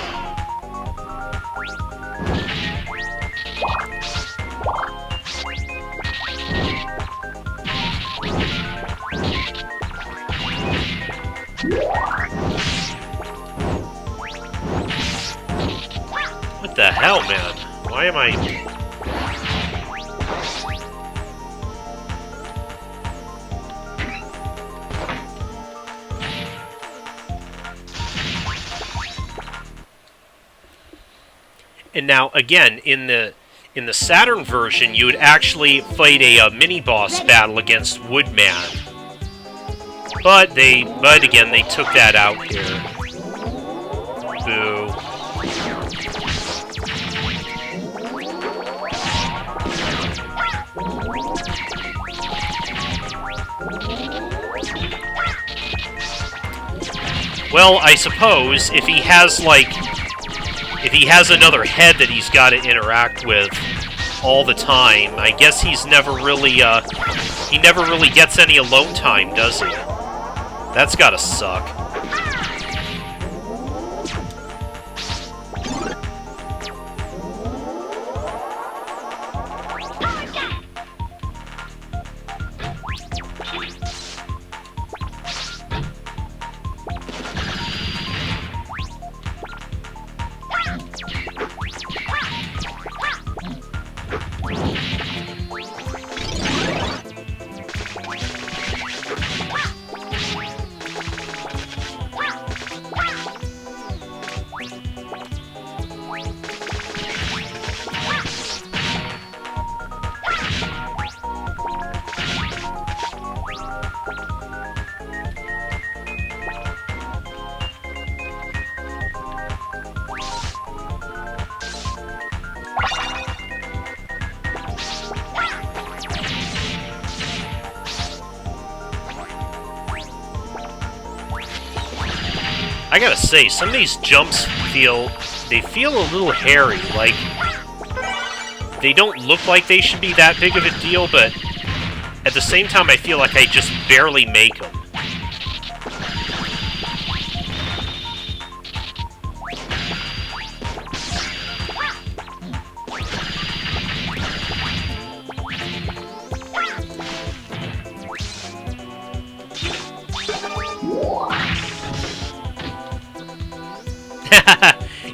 What the hell, man? Why am I... And now, again, in the Saturn version, you would actually fight a mini-boss battle against Woodman. But again, they took that out here. Boo. Well, I suppose if he has, like... If he has another head that he's got to interact with all the time, I guess he's never really, he never really gets any alone time, does he? That's gotta suck. I gotta say, some of these jumps feel a little hairy. Like, they don't look like they should be that big of a deal, but at the same time, I feel like I just barely make them.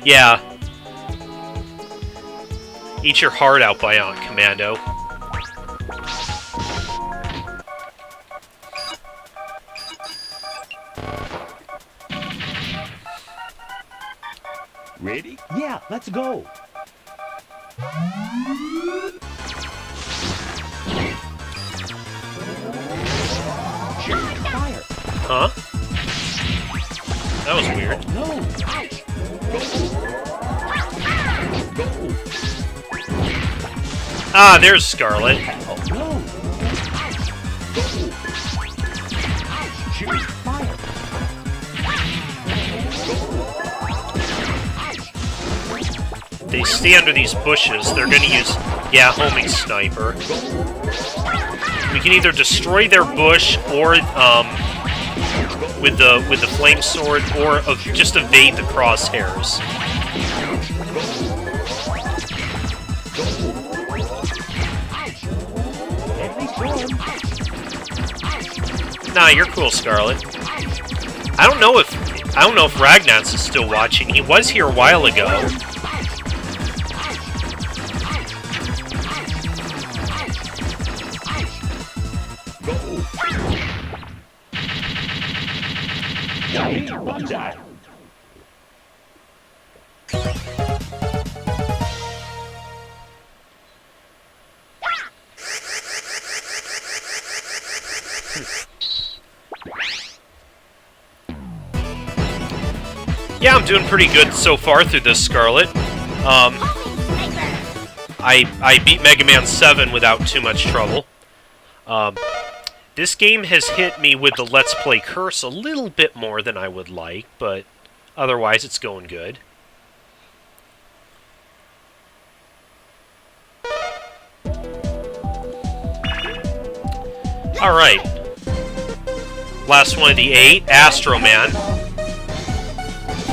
Yeah. Eat your heart out, Bionic Commando. Ready? Yeah, let's go. Fire. Huh? That was weird. No. Ah, there's Scarlet. No. Fire. They stay under these bushes. They're gonna use, yeah, homing sniper. We can either destroy their bush or with the flame sword, or just evade the crosshairs. Nah, you're cool, Scarlet. I don't know if Ragnats is still watching. He was here a while ago. Yeah, I'm doing pretty good so far through this, Scarlet. I beat Megaman 7 without too much trouble. This game has hit me with the Let's Play curse a little bit more than I would like, but otherwise it's going good. Alright. Last one of the 8, Astro Man.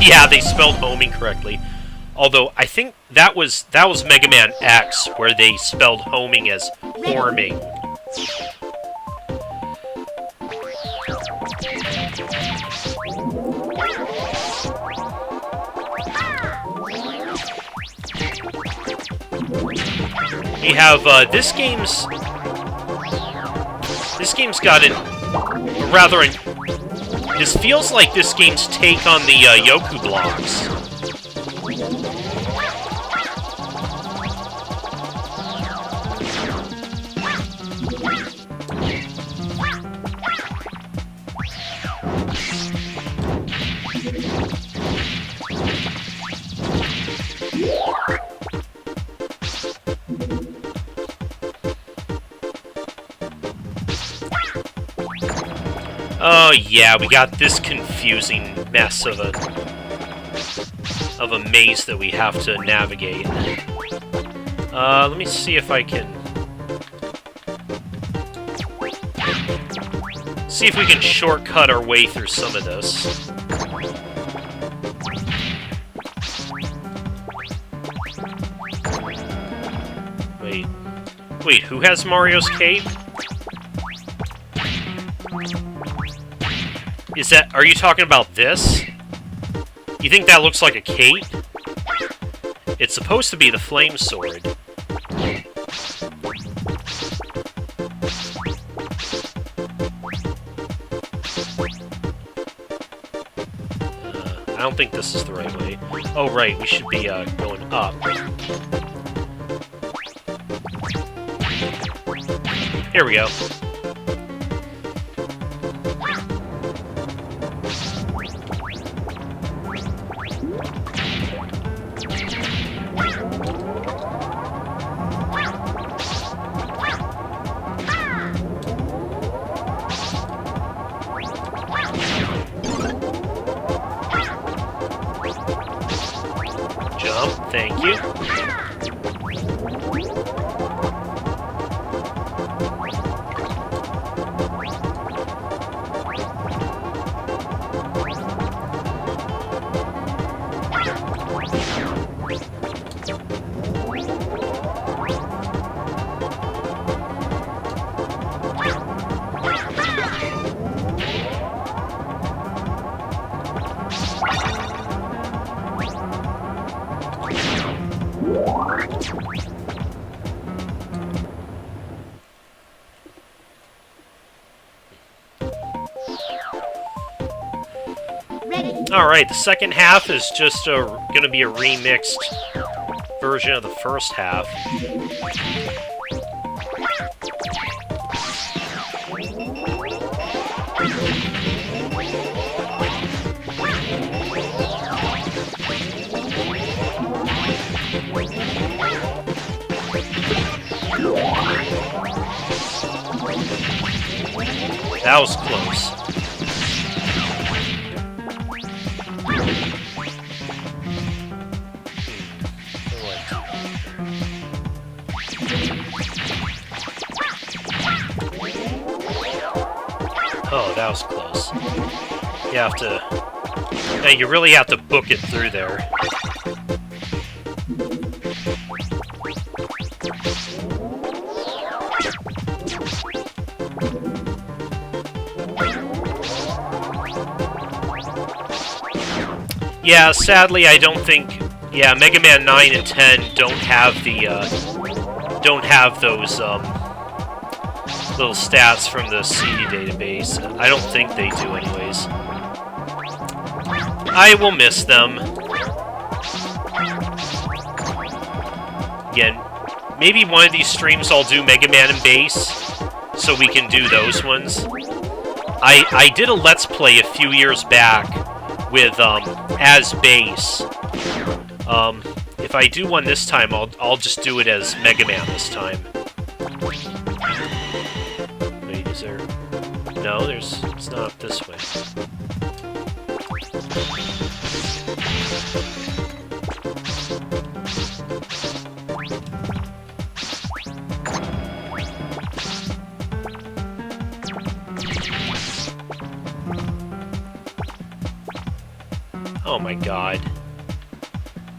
Yeah, they spelled homing correctly. Although, I think that was Mega Man X, where they spelled homing as forming. We have, this game's got this feels like this game's take on the, Yoku blocks. Oh yeah, we got this confusing mess of a maze that we have to navigate. Let me see if I can we can shortcut our way through some of this. Wait, who has Mario's cape? Are you talking about this? You think that looks like a cape? It's supposed to be the flame sword. I don't think this is the right way. Oh, right, we should be, going up. Here we go. Jump, thank you. Alright, the second half is just gonna be a remixed version of the first half. That was close. Oh, that was close. You have to... Yeah, you really have to book it through there. Yeah, sadly, I don't think... Yeah, Mega Man 9 and 10 don't have the, don't have those, little stats from the CD database. I don't think they do anyways. I will miss them. Again, maybe one of these streams I'll do Mega Man and Bass, so we can do those ones. I did a Let's Play a few years back with, as Bass. If I do one this time, I'll just do it as Mega Man this time. Wait, is there... No, it's not up this way. Oh my god.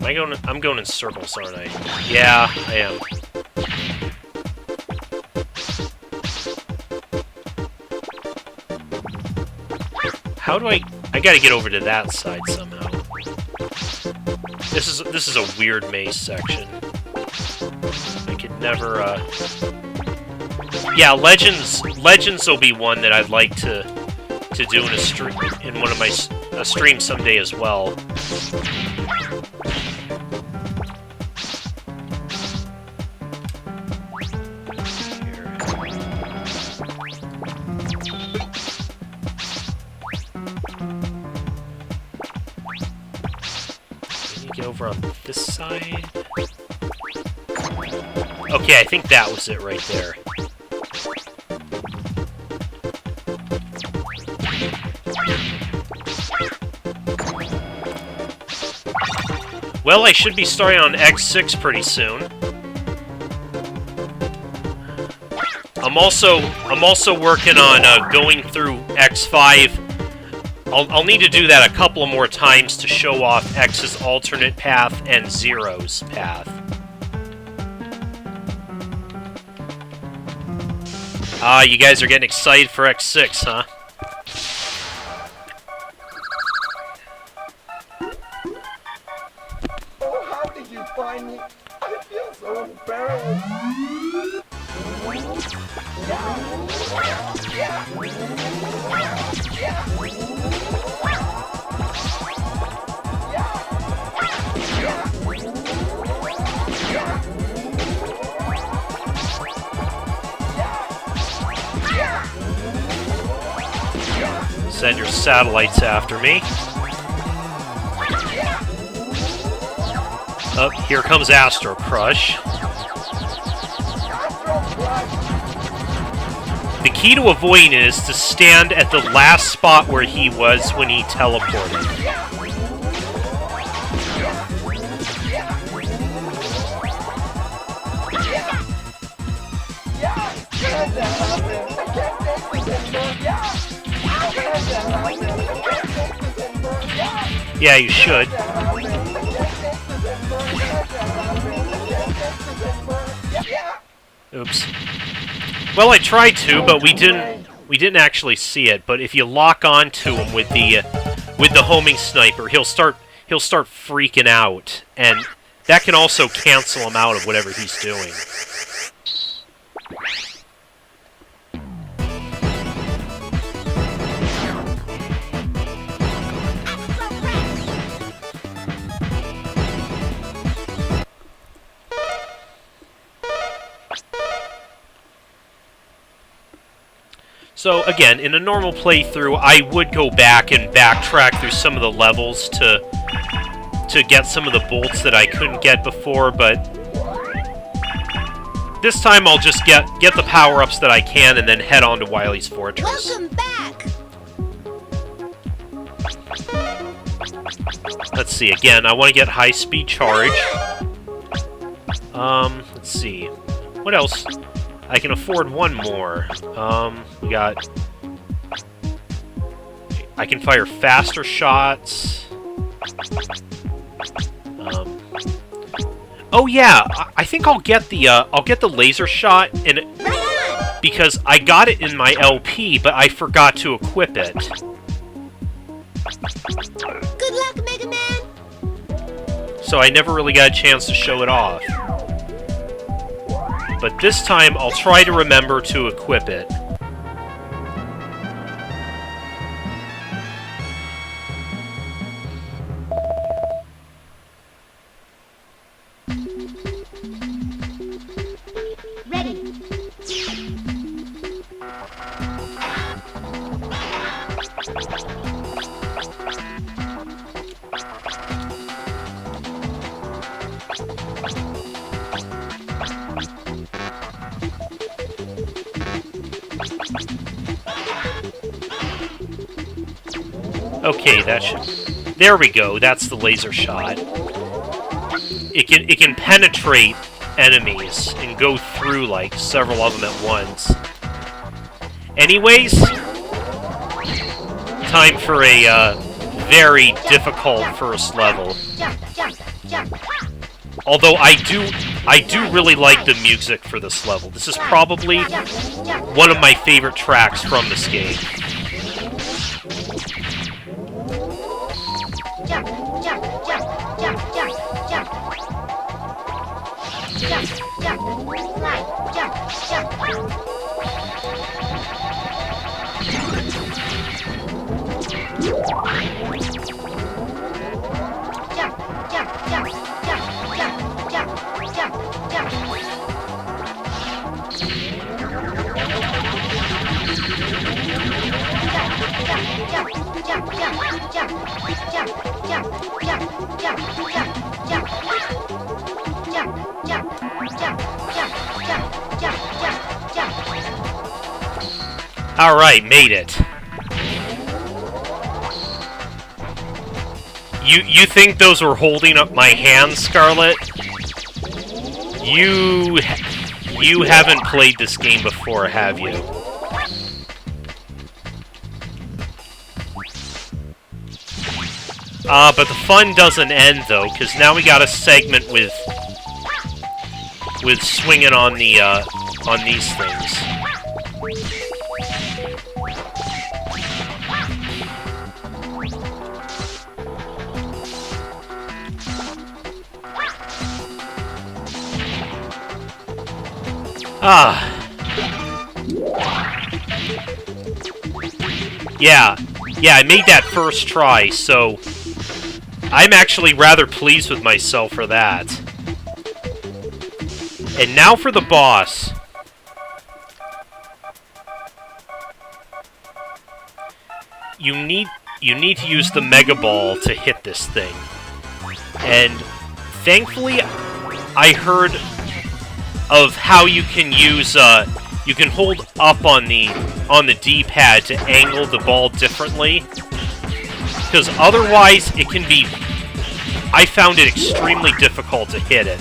I'm going in circles, aren't I? Yeah, I am. How do I gotta get over to that side somehow. This is a weird maze section. I could never, Yeah, Legends will be one that I'd like to do in one of my streams someday as well. Over on this side. Okay, I think that was it right there. Well, I should be starting on X6 pretty soon. I'm also working on going through X5. I'll need to do that a couple of more times to show off X's alternate path and Zero's path. Ah, you guys are getting excited for X6, huh? Oh, how did you find me? I feel so embarrassed. Send your satellites after me. Oh, here comes Astro Crush. The key to avoiding it is to stand at the last spot where he was when he teleported. Yeah, you should. Oops. Well, I tried to, but we didn't actually see it. But if you lock onto him with the homing sniper, he'll start freaking out, and that can also cancel him out of whatever he's doing. So again, in a normal playthrough, I would go back and backtrack through some of the levels to get some of the bolts that I couldn't get before, but this time I'll just get the power-ups that I can and then head on to Wily's Fortress. Welcome back! Let's see, again, I want to get high-speed charge. Let's see. What else? I can afford one more. We got... I can fire faster shots. Oh yeah, I think I'll get the laser shot because I got it in my LP, but I forgot to equip it. Good luck, Megaman! So I never really got a chance to show it off. But this time, I'll try to remember to equip it. Ready. Okay, that should... There we go, that's the laser shot. It can penetrate enemies and go through, like, several of them at once. Anyways, time for a very difficult first level. Although I do really like the music for this level. This is probably one of my favorite tracks from this game. Alright, made it. You think those were holding up my hands, Scarlet? You haven't played this game before, have you? But the fun doesn't end, though, because now we got a segment with swinging on the, on these things. Yeah, I made that first try, so I'm actually rather pleased with myself for that. And now for the boss. You need to use the Mega Ball to hit this thing. And thankfully, I heard of how you can use you can hold up on the D-pad to angle the ball differently, because otherwise it can be, I found it extremely difficult to hit it.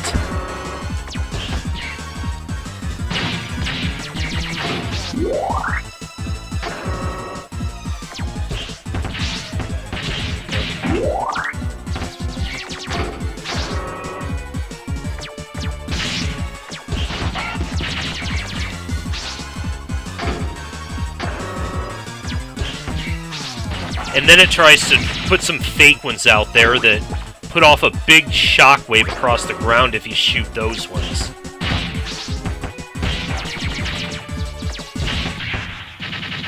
And then it tries to put some fake ones out there that put off a big shockwave across the ground if you shoot those ones.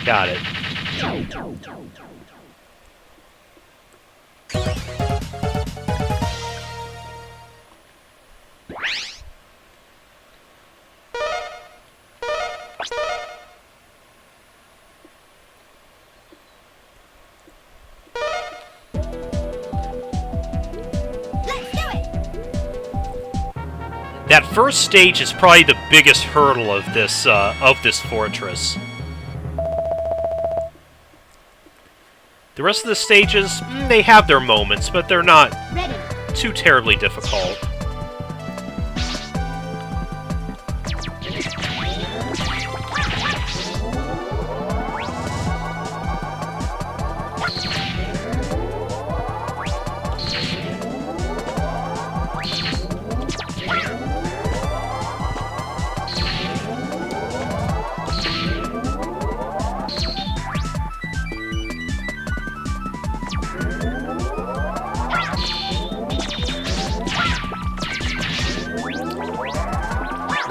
Got it. That first stage is probably the biggest hurdle of this fortress. The rest of the stages, they have their moments, but they're not too terribly difficult.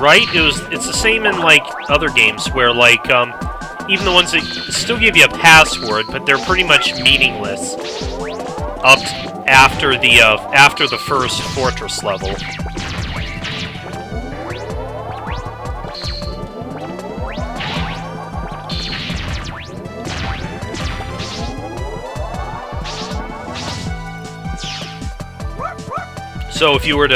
Right? It's the same in, like, other games where, like, even the ones that still give you a password, but they're pretty much meaningless up after the first fortress level. So if you were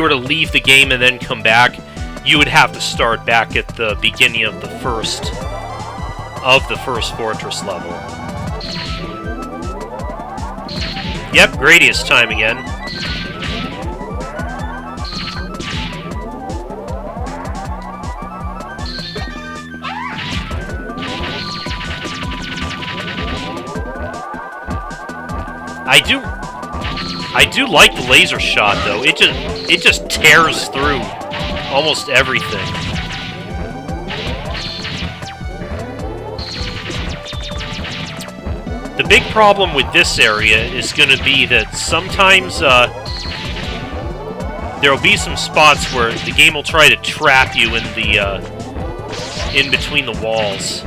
to leave the game and then come back, you would have to start back at the beginning of the first fortress level. Yep, Gradius time again. I do like the laser shot though. It just tears through almost everything. The big problem with this area is going to be that sometimes there will be some spots where the game will try to trap you in the in between the walls.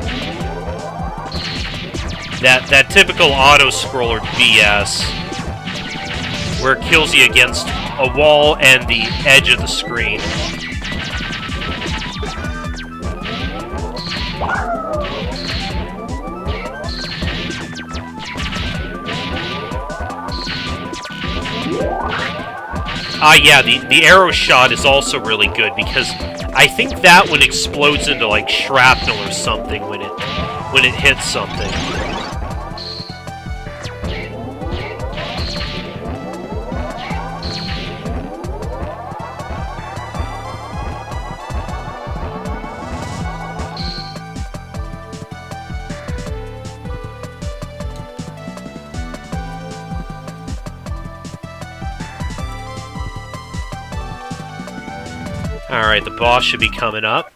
That typical auto-scroller BS, where it kills you against a wall and the edge of the screen. Yeah, the arrow shot is also really good because I think that one explodes into like shrapnel or something when it hits something. Alright, the boss should be coming up.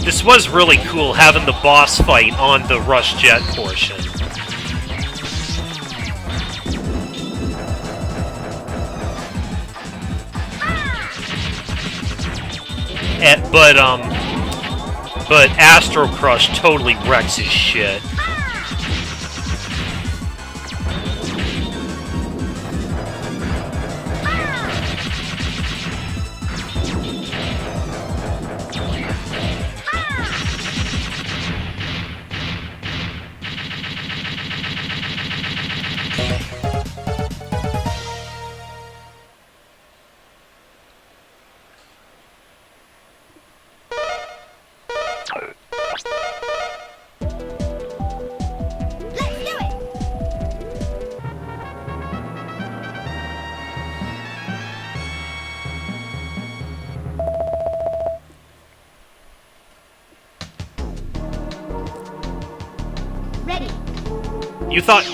This was really cool, having the boss fight on the Rush Jet portion. But Astro Crush totally wrecks his shit.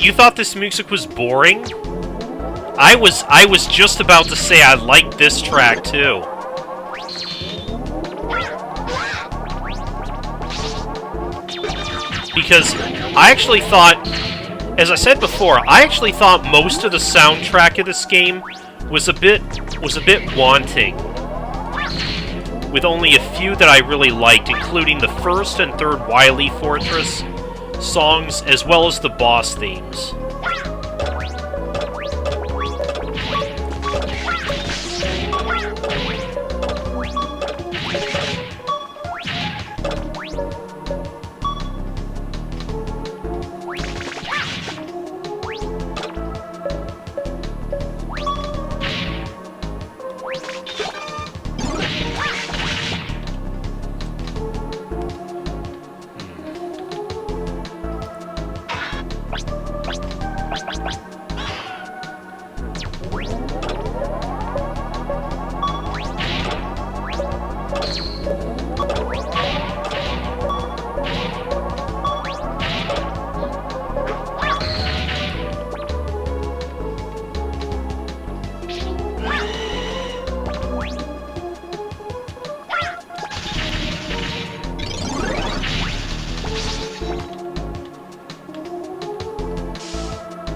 You thought this music was boring? I was just about to say I liked this track too. Because I actually thought, as I said before, I actually thought most of the soundtrack of this game was a bit wanting, with only a few that I really liked, including the first and third Wily Fortress songs, as well as the boss themes.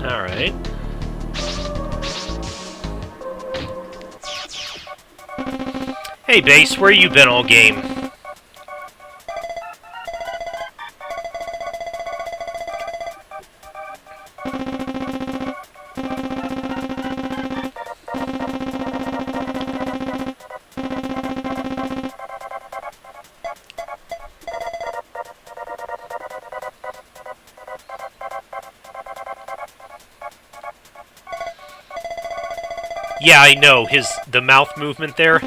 Alright. Hey, Base, where you been all game? Yeah, I know. The mouth movement there.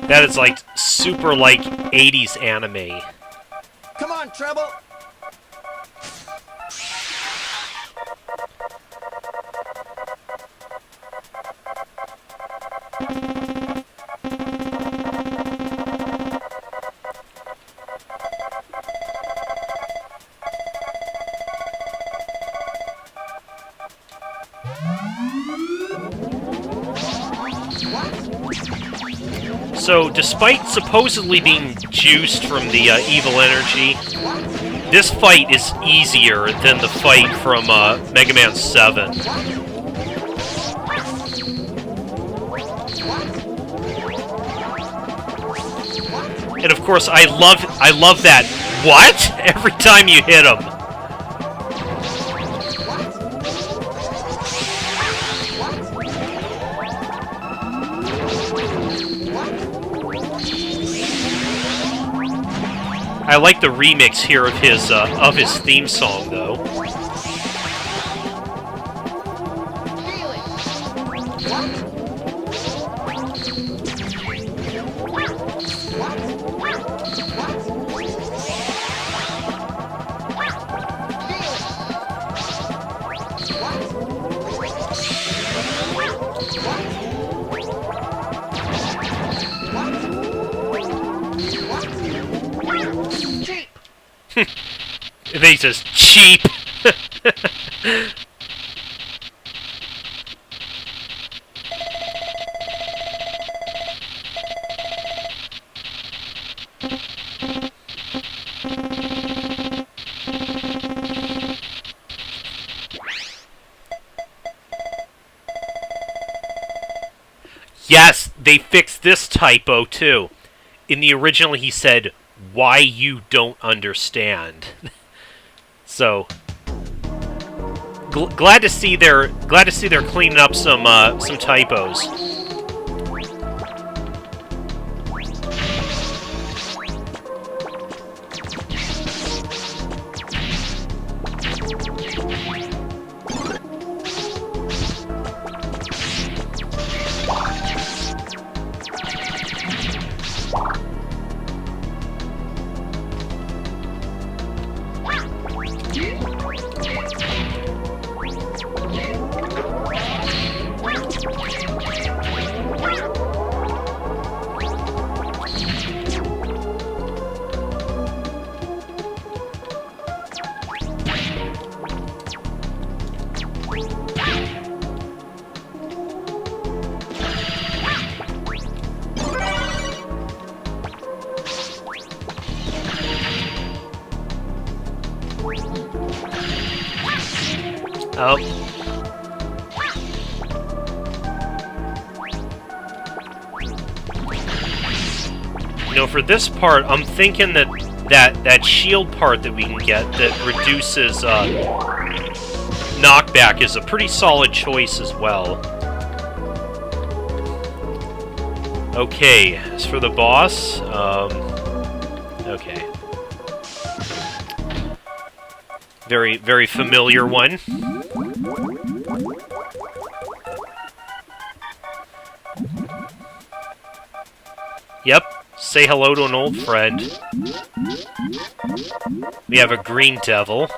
That is like super like 80s anime. Come on, Treble! So, despite supposedly being juiced from the evil energy, this fight is easier than the fight from Mega Man 7. And of course, I love that what every time you hit him. I like the remix here of his theme song, though. They just cheap. Yes, they fixed this typo too. In the original, he said, "Why you don't understand." So, glad to see they're cleaning up some typos. Oh. You know, for this part, I'm thinking that shield part that we can get that reduces knockback is a pretty solid choice as well. Okay, as for the boss, okay. Very, very familiar one. Yep, say hello to an old friend. We have a green devil.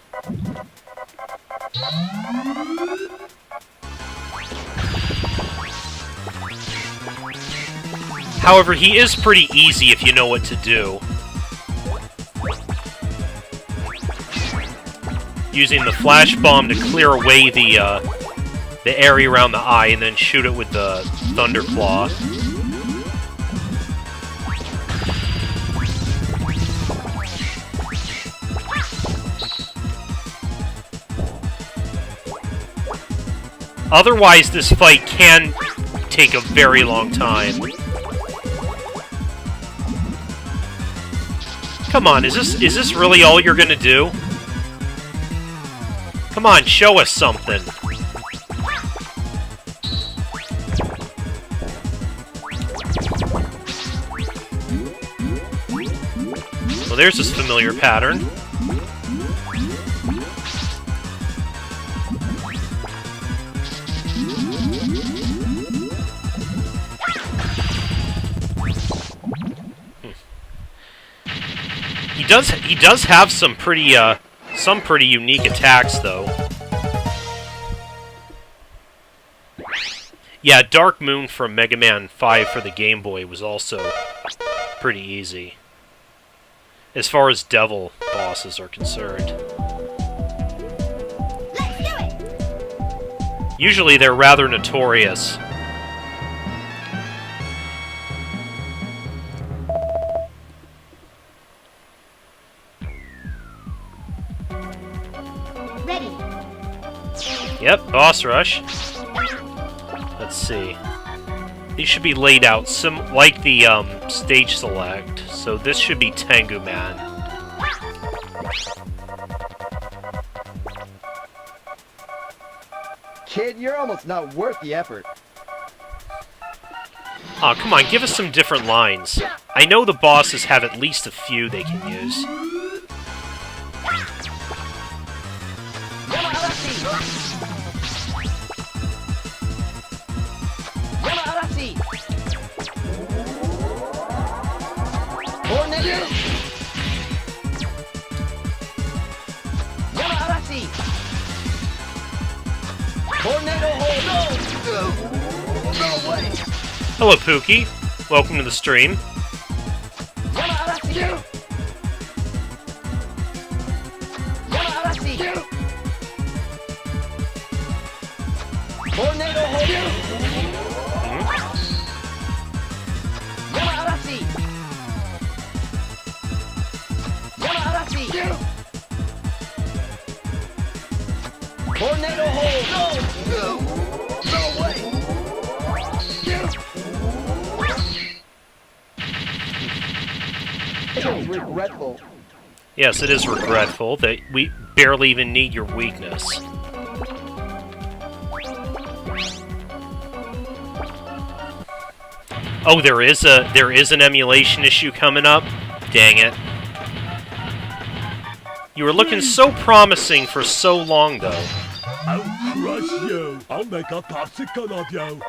However, he is pretty easy if you know what to do. Using the flash bomb to clear away the area around the eye, and then shoot it with the thunder claw. Otherwise, this fight can take a very long time. Come on, is this really all you're gonna do? Come on, show us something. Well, there's this familiar pattern. He does have some pretty unique attacks though. Yeah, Dark Moon from Mega Man 5 for the Game Boy was also pretty easy, as far as devil bosses are concerned. Let's do it! Usually they're rather notorious. Ready. Yep, boss rush. Let's see. These should be laid out like the stage select. So this should be Tengu Man. Kid, you're almost not worth the effort. Aw, come on, give us some different lines. I know the bosses have at least a few they can use. Hello, Pookie. Welcome to the stream. It's regretful. Yes, it is regretful that we barely even need your weakness. Oh, there is an emulation issue coming up? Dang it. You were looking so promising for so long, though. I'll crush you. I'll make a popsicle of you.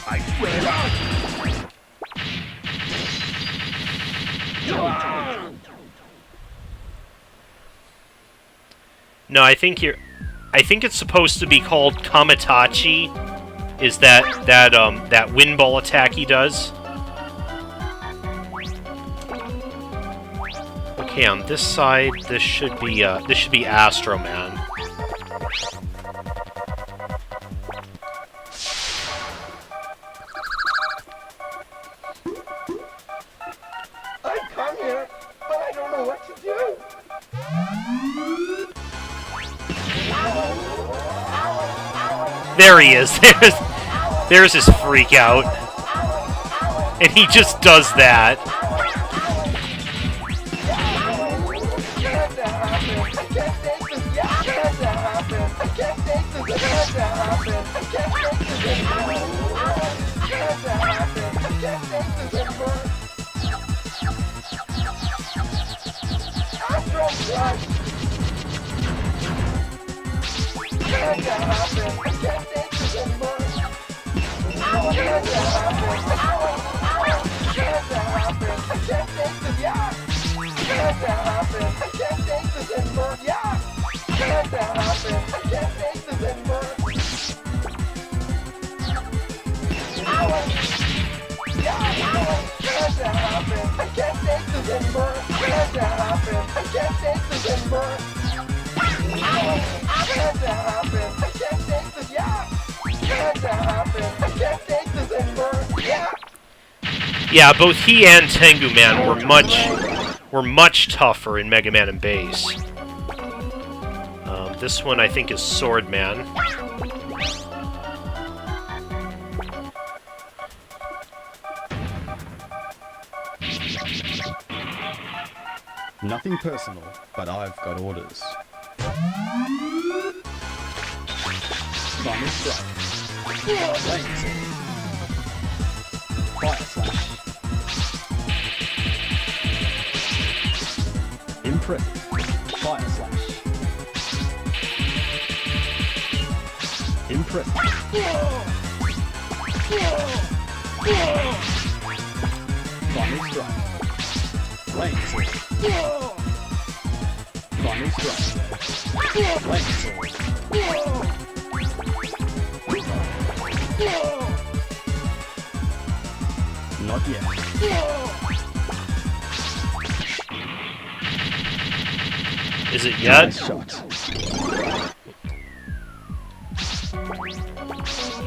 I swear. No, I think it's supposed to be called Kamitachi. Is that wind ball attack he does? Okay, on this side, this should be Astro Man. I come here, but I don't know what to do. There he is. There's his freak out. And he just does that. Yeah, both he and Tengu Man were much tougher in Mega Man and Base. This one I think is Swordman. Nothing personal, but I've got orders. Final strike. Flame sword. Fire slash. Impressive. Fire slash. Impressive. Final strike. Flame sword. Final strike. Flame sword. Not yet. Is it yet? Nice shot.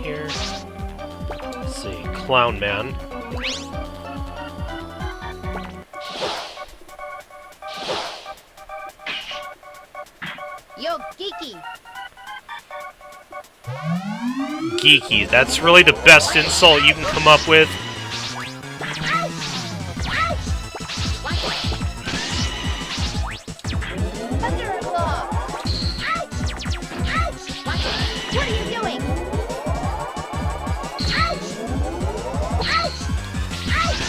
Here. Let's see. Clown Man. Yo, geeky. Geeky. That's really the best insult you can come up with. Thunderclaw. Ouch! Ouch! What are you doing? Ouch! Ouch! Ouch!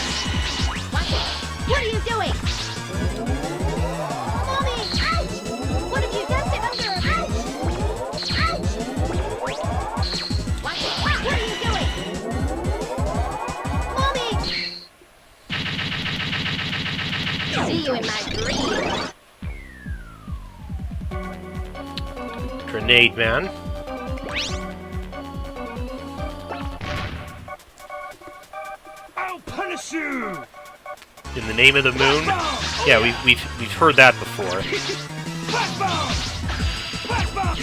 What are you doing? Mommy! Ouch! What have you done to Thunder? Ouch! Ouch! What are you doing? Mommy! See you in my dreams. Grenade Man. I'll punish you! In the Name of the Moon. Yeah, we've heard that before. Black bomb! Black bomb!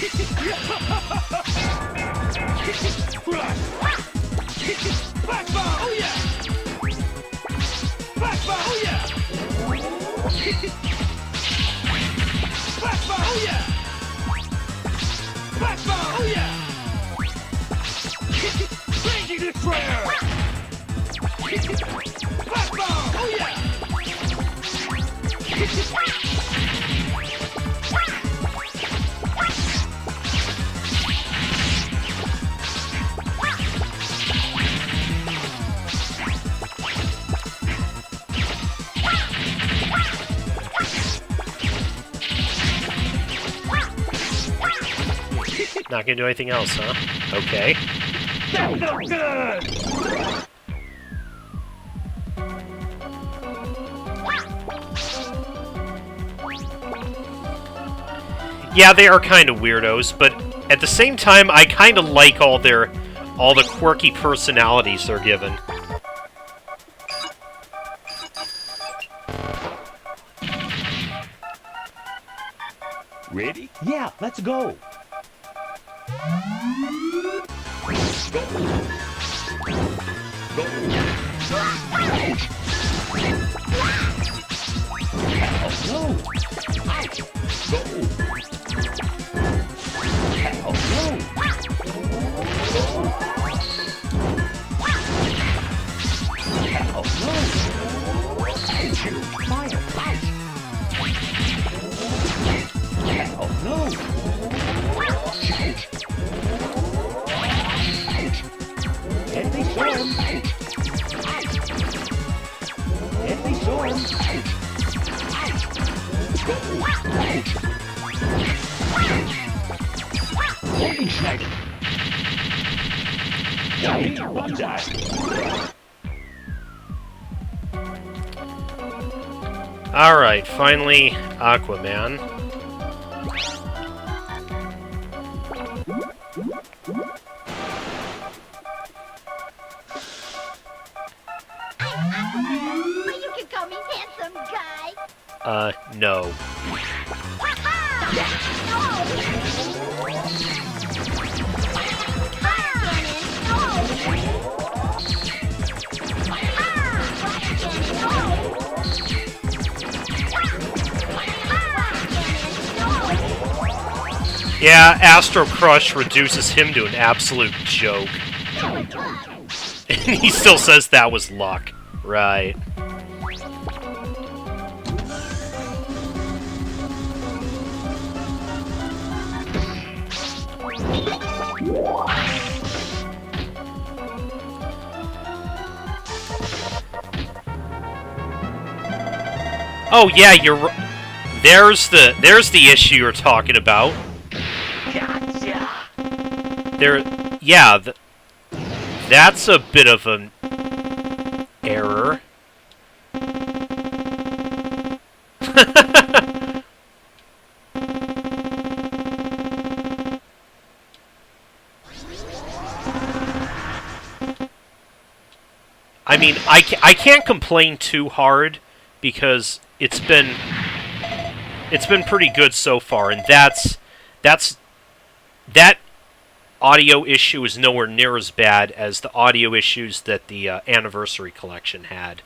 Black bomb! Oh yeah! Black bomb! Oh yeah! Black bomb! Oh yeah! Black bomb! Oh yeah! Raging Destroyer! Black bomb! Oh yeah! Not gonna do anything else, huh? Okay. That felt good! Yeah, they are kind of weirdos, but at the same time, I kind of like all the quirky personalities they're given. Ready? Yeah, let's go! Alright, finally, Aquaman. I'm Aquaman, but you can call me handsome guy. No. Yeah, Astro Crush reduces him to an absolute joke. And he still says that was luck. Right. Oh yeah, you're there's the issue you're talking about. Gotcha. Yeah, that's a bit of an error. I mean, I can't complain too hard because it's been pretty good so far, and that audio issue is nowhere near as bad as the audio issues that the Anniversary Collection had.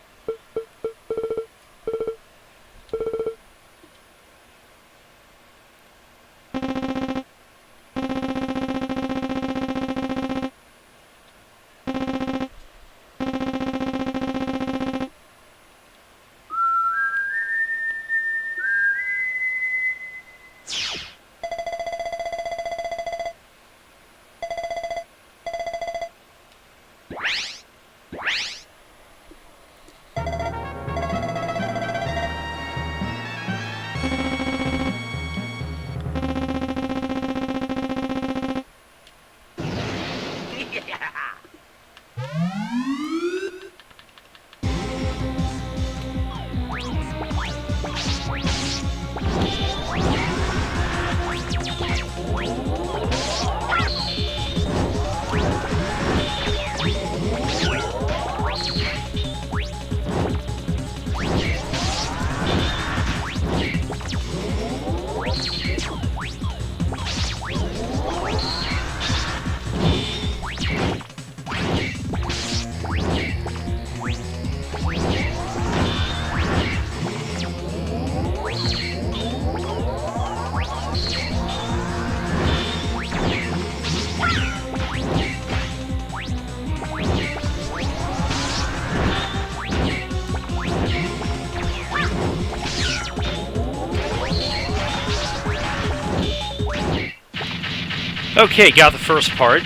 Okay, got the first part.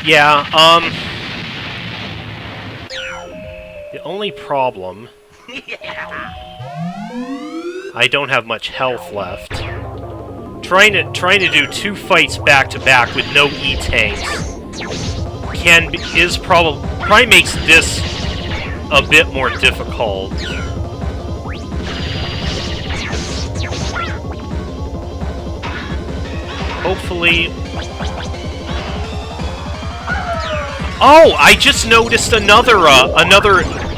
Yeah, the only problem... I don't have much health left. Trying to do 2 fights back to back with no E-tanks probably makes this a bit more difficult. Hopefully... Oh! I just noticed another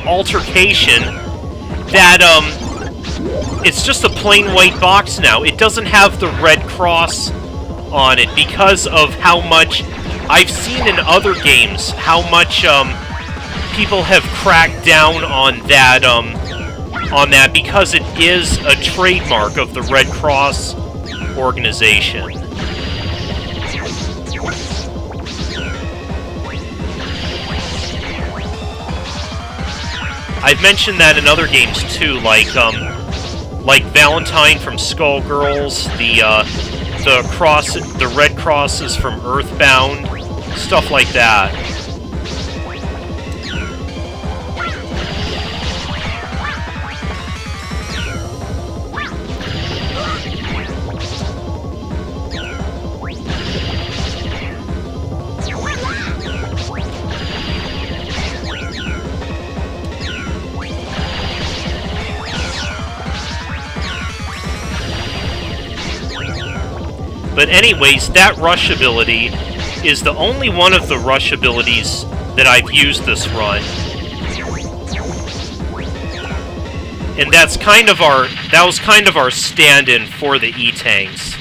altercation that, it's just a plain white box now. It doesn't have the red cross on it because of how much... I've seen in other games how much, people have cracked down on that because it is a trademark of the Red Cross organization. I've mentioned that in other games too, like Valentine from Skullgirls, the Red Crosses from Earthbound, stuff like that. But anyways, that rush ability is the only one of the rush abilities that I've used this run. And that was kind of our stand-in for the E-Tanks.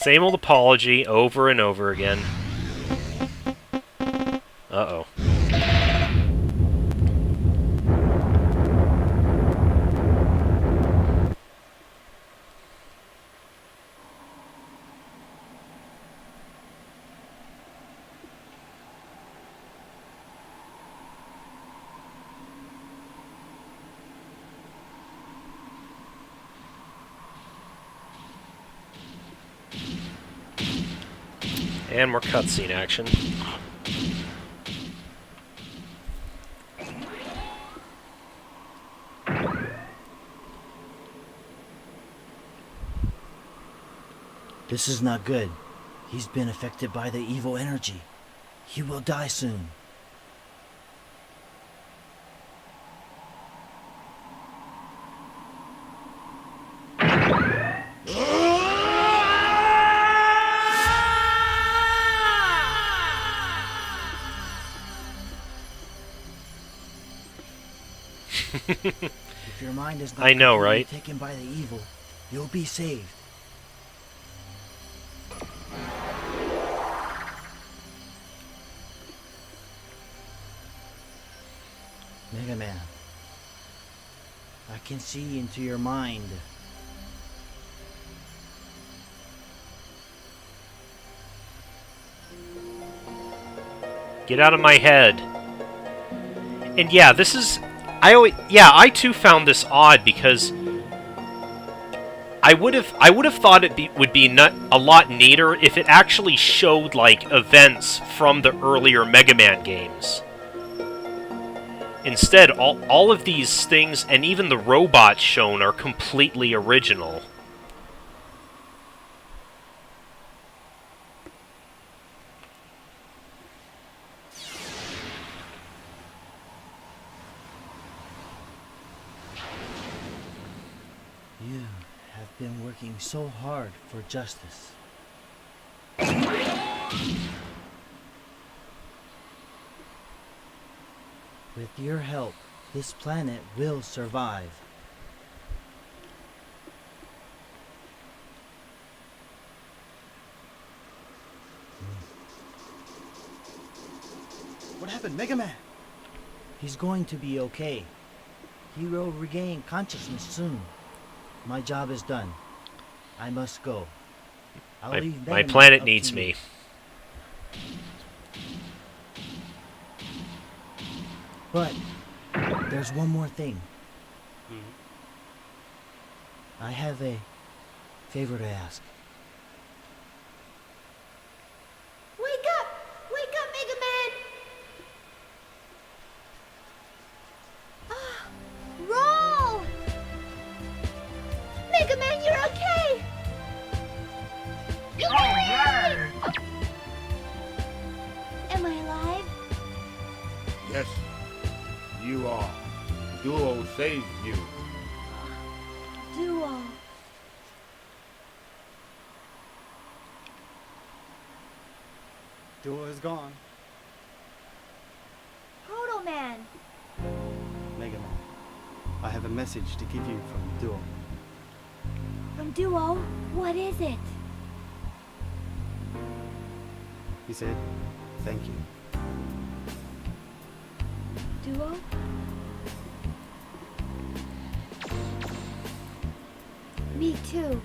Same old apology over and over again. Uh-oh. And more cutscene action. This is not good. He's been affected by the evil energy. He will die soon. If your mind is not I know, completely right? taken by the evil, you'll be saved. Megaman, I can see into your mind. Get out of my head. And yeah, this is... I too found this odd because I would have thought would be a lot neater if it actually showed like events from the earlier Mega Man games. Instead, all of these things and even the robots shown are completely original. You have been working so hard for justice. With your help, this planet will survive. What happened, Mega Man? He's going to be okay. He will regain consciousness soon. My job is done. I must go. I'll leave My Megaman planet up needs to me. you. But there's one more thing. I have a favor to ask. Wake up! Wake up, Megaman! Roll! Megaman, you're okay! Am I alive? Yes, you are. Duo saved you. Duo. Duo is gone. Proto Man. Mega Man, I have a message to give you from Duo. From Duo? What is it? He said, thank you. Duo? Me too.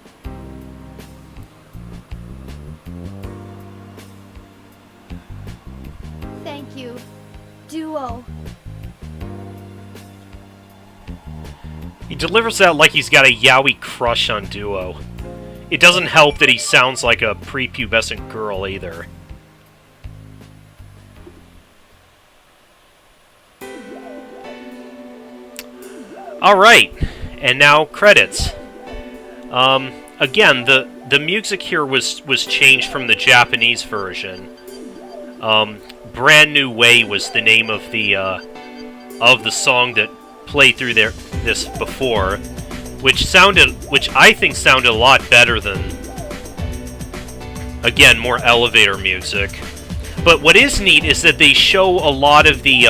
Thank you, Duo. He delivers that like he's got a yaoi crush on Duo. It doesn't help that he sounds like a prepubescent girl either. Alright, and now credits. Again, the music here was changed from the Japanese version. Brand New Way was the name of the song that played through this before, which I think sounded a lot better than, again, more elevator music. But what is neat is that they show a lot of the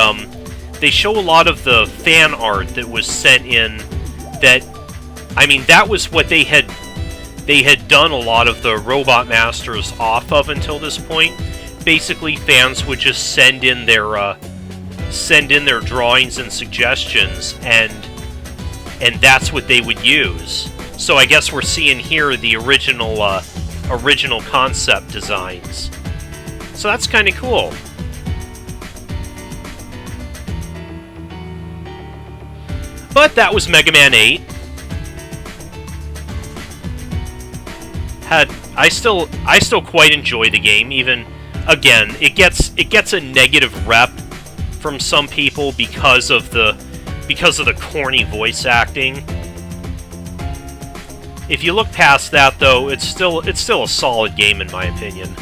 fan art that was sent in. That was what they had they had done a lot of the Robot Masters off of until this point. Basically, fans would just send in their drawings and suggestions, and that's what they would use. So I guess we're seeing here the original concept designs. So that's kind of cool. But that was Mega Man 8. I still quite enjoy the game. Even again, it gets a negative rep from some people because of the corny voice acting. If you look past that, though, it's still a solid game in my opinion.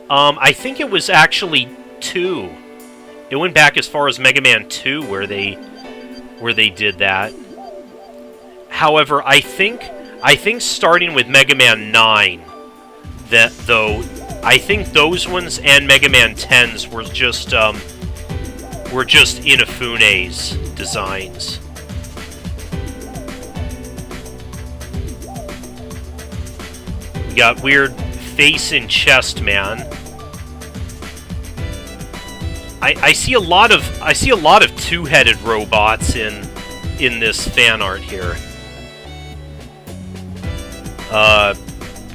I think it was actually 2. It went back as far as Mega Man 2 where they did that. However, I think starting with Mega Man 9, I think those ones and Mega Man 10s were just Inafune's designs. We got weird face and chest man. I see a lot of two-headed robots in this fan art here.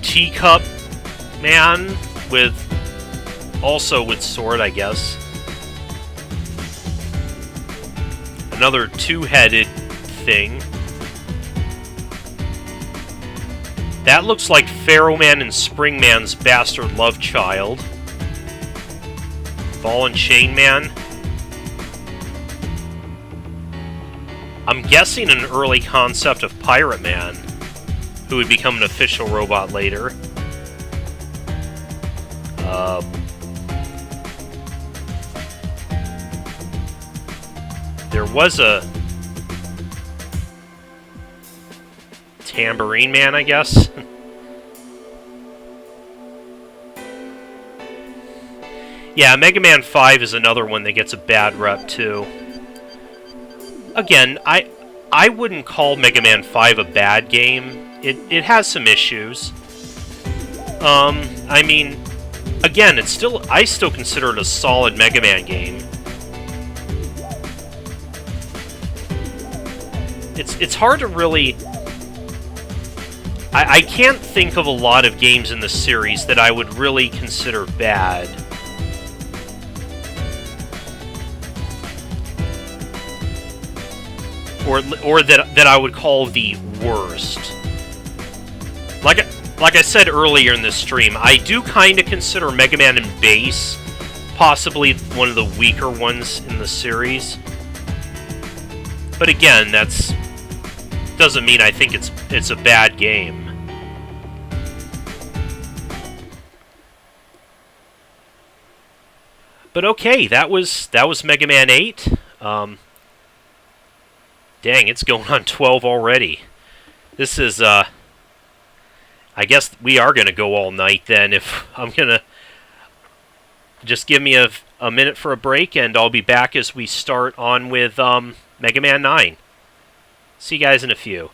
Teacup man with sword, I guess. Another two-headed thing. That looks like Pharaoh Man and Spring Man's bastard love child. Ball and Chain Man. I'm guessing an early concept of Pirate Man, who would become an official robot later. There was a Tambourine Man, I guess. Yeah, Mega Man 5 is another one that gets a bad rep, too. Again, I wouldn't call Mega Man 5 a bad game. It has some issues. I mean, again, I still consider it a solid Mega Man game. It's hard to really... I can't think of a lot of games in the series that I would really consider bad. Or that I would call the worst. Like I said earlier in this stream, I do kind of consider Mega Man and Bass possibly one of the weaker ones in the series. But again, doesn't mean I think it's a bad game. But okay, that was Mega Man 8. Dang, it's going on 12 already. This is, I guess we are going to go all night then. If I'm going to... Just give me a minute for a break, and I'll be back as we start on with Mega Man 9. See you guys in a few.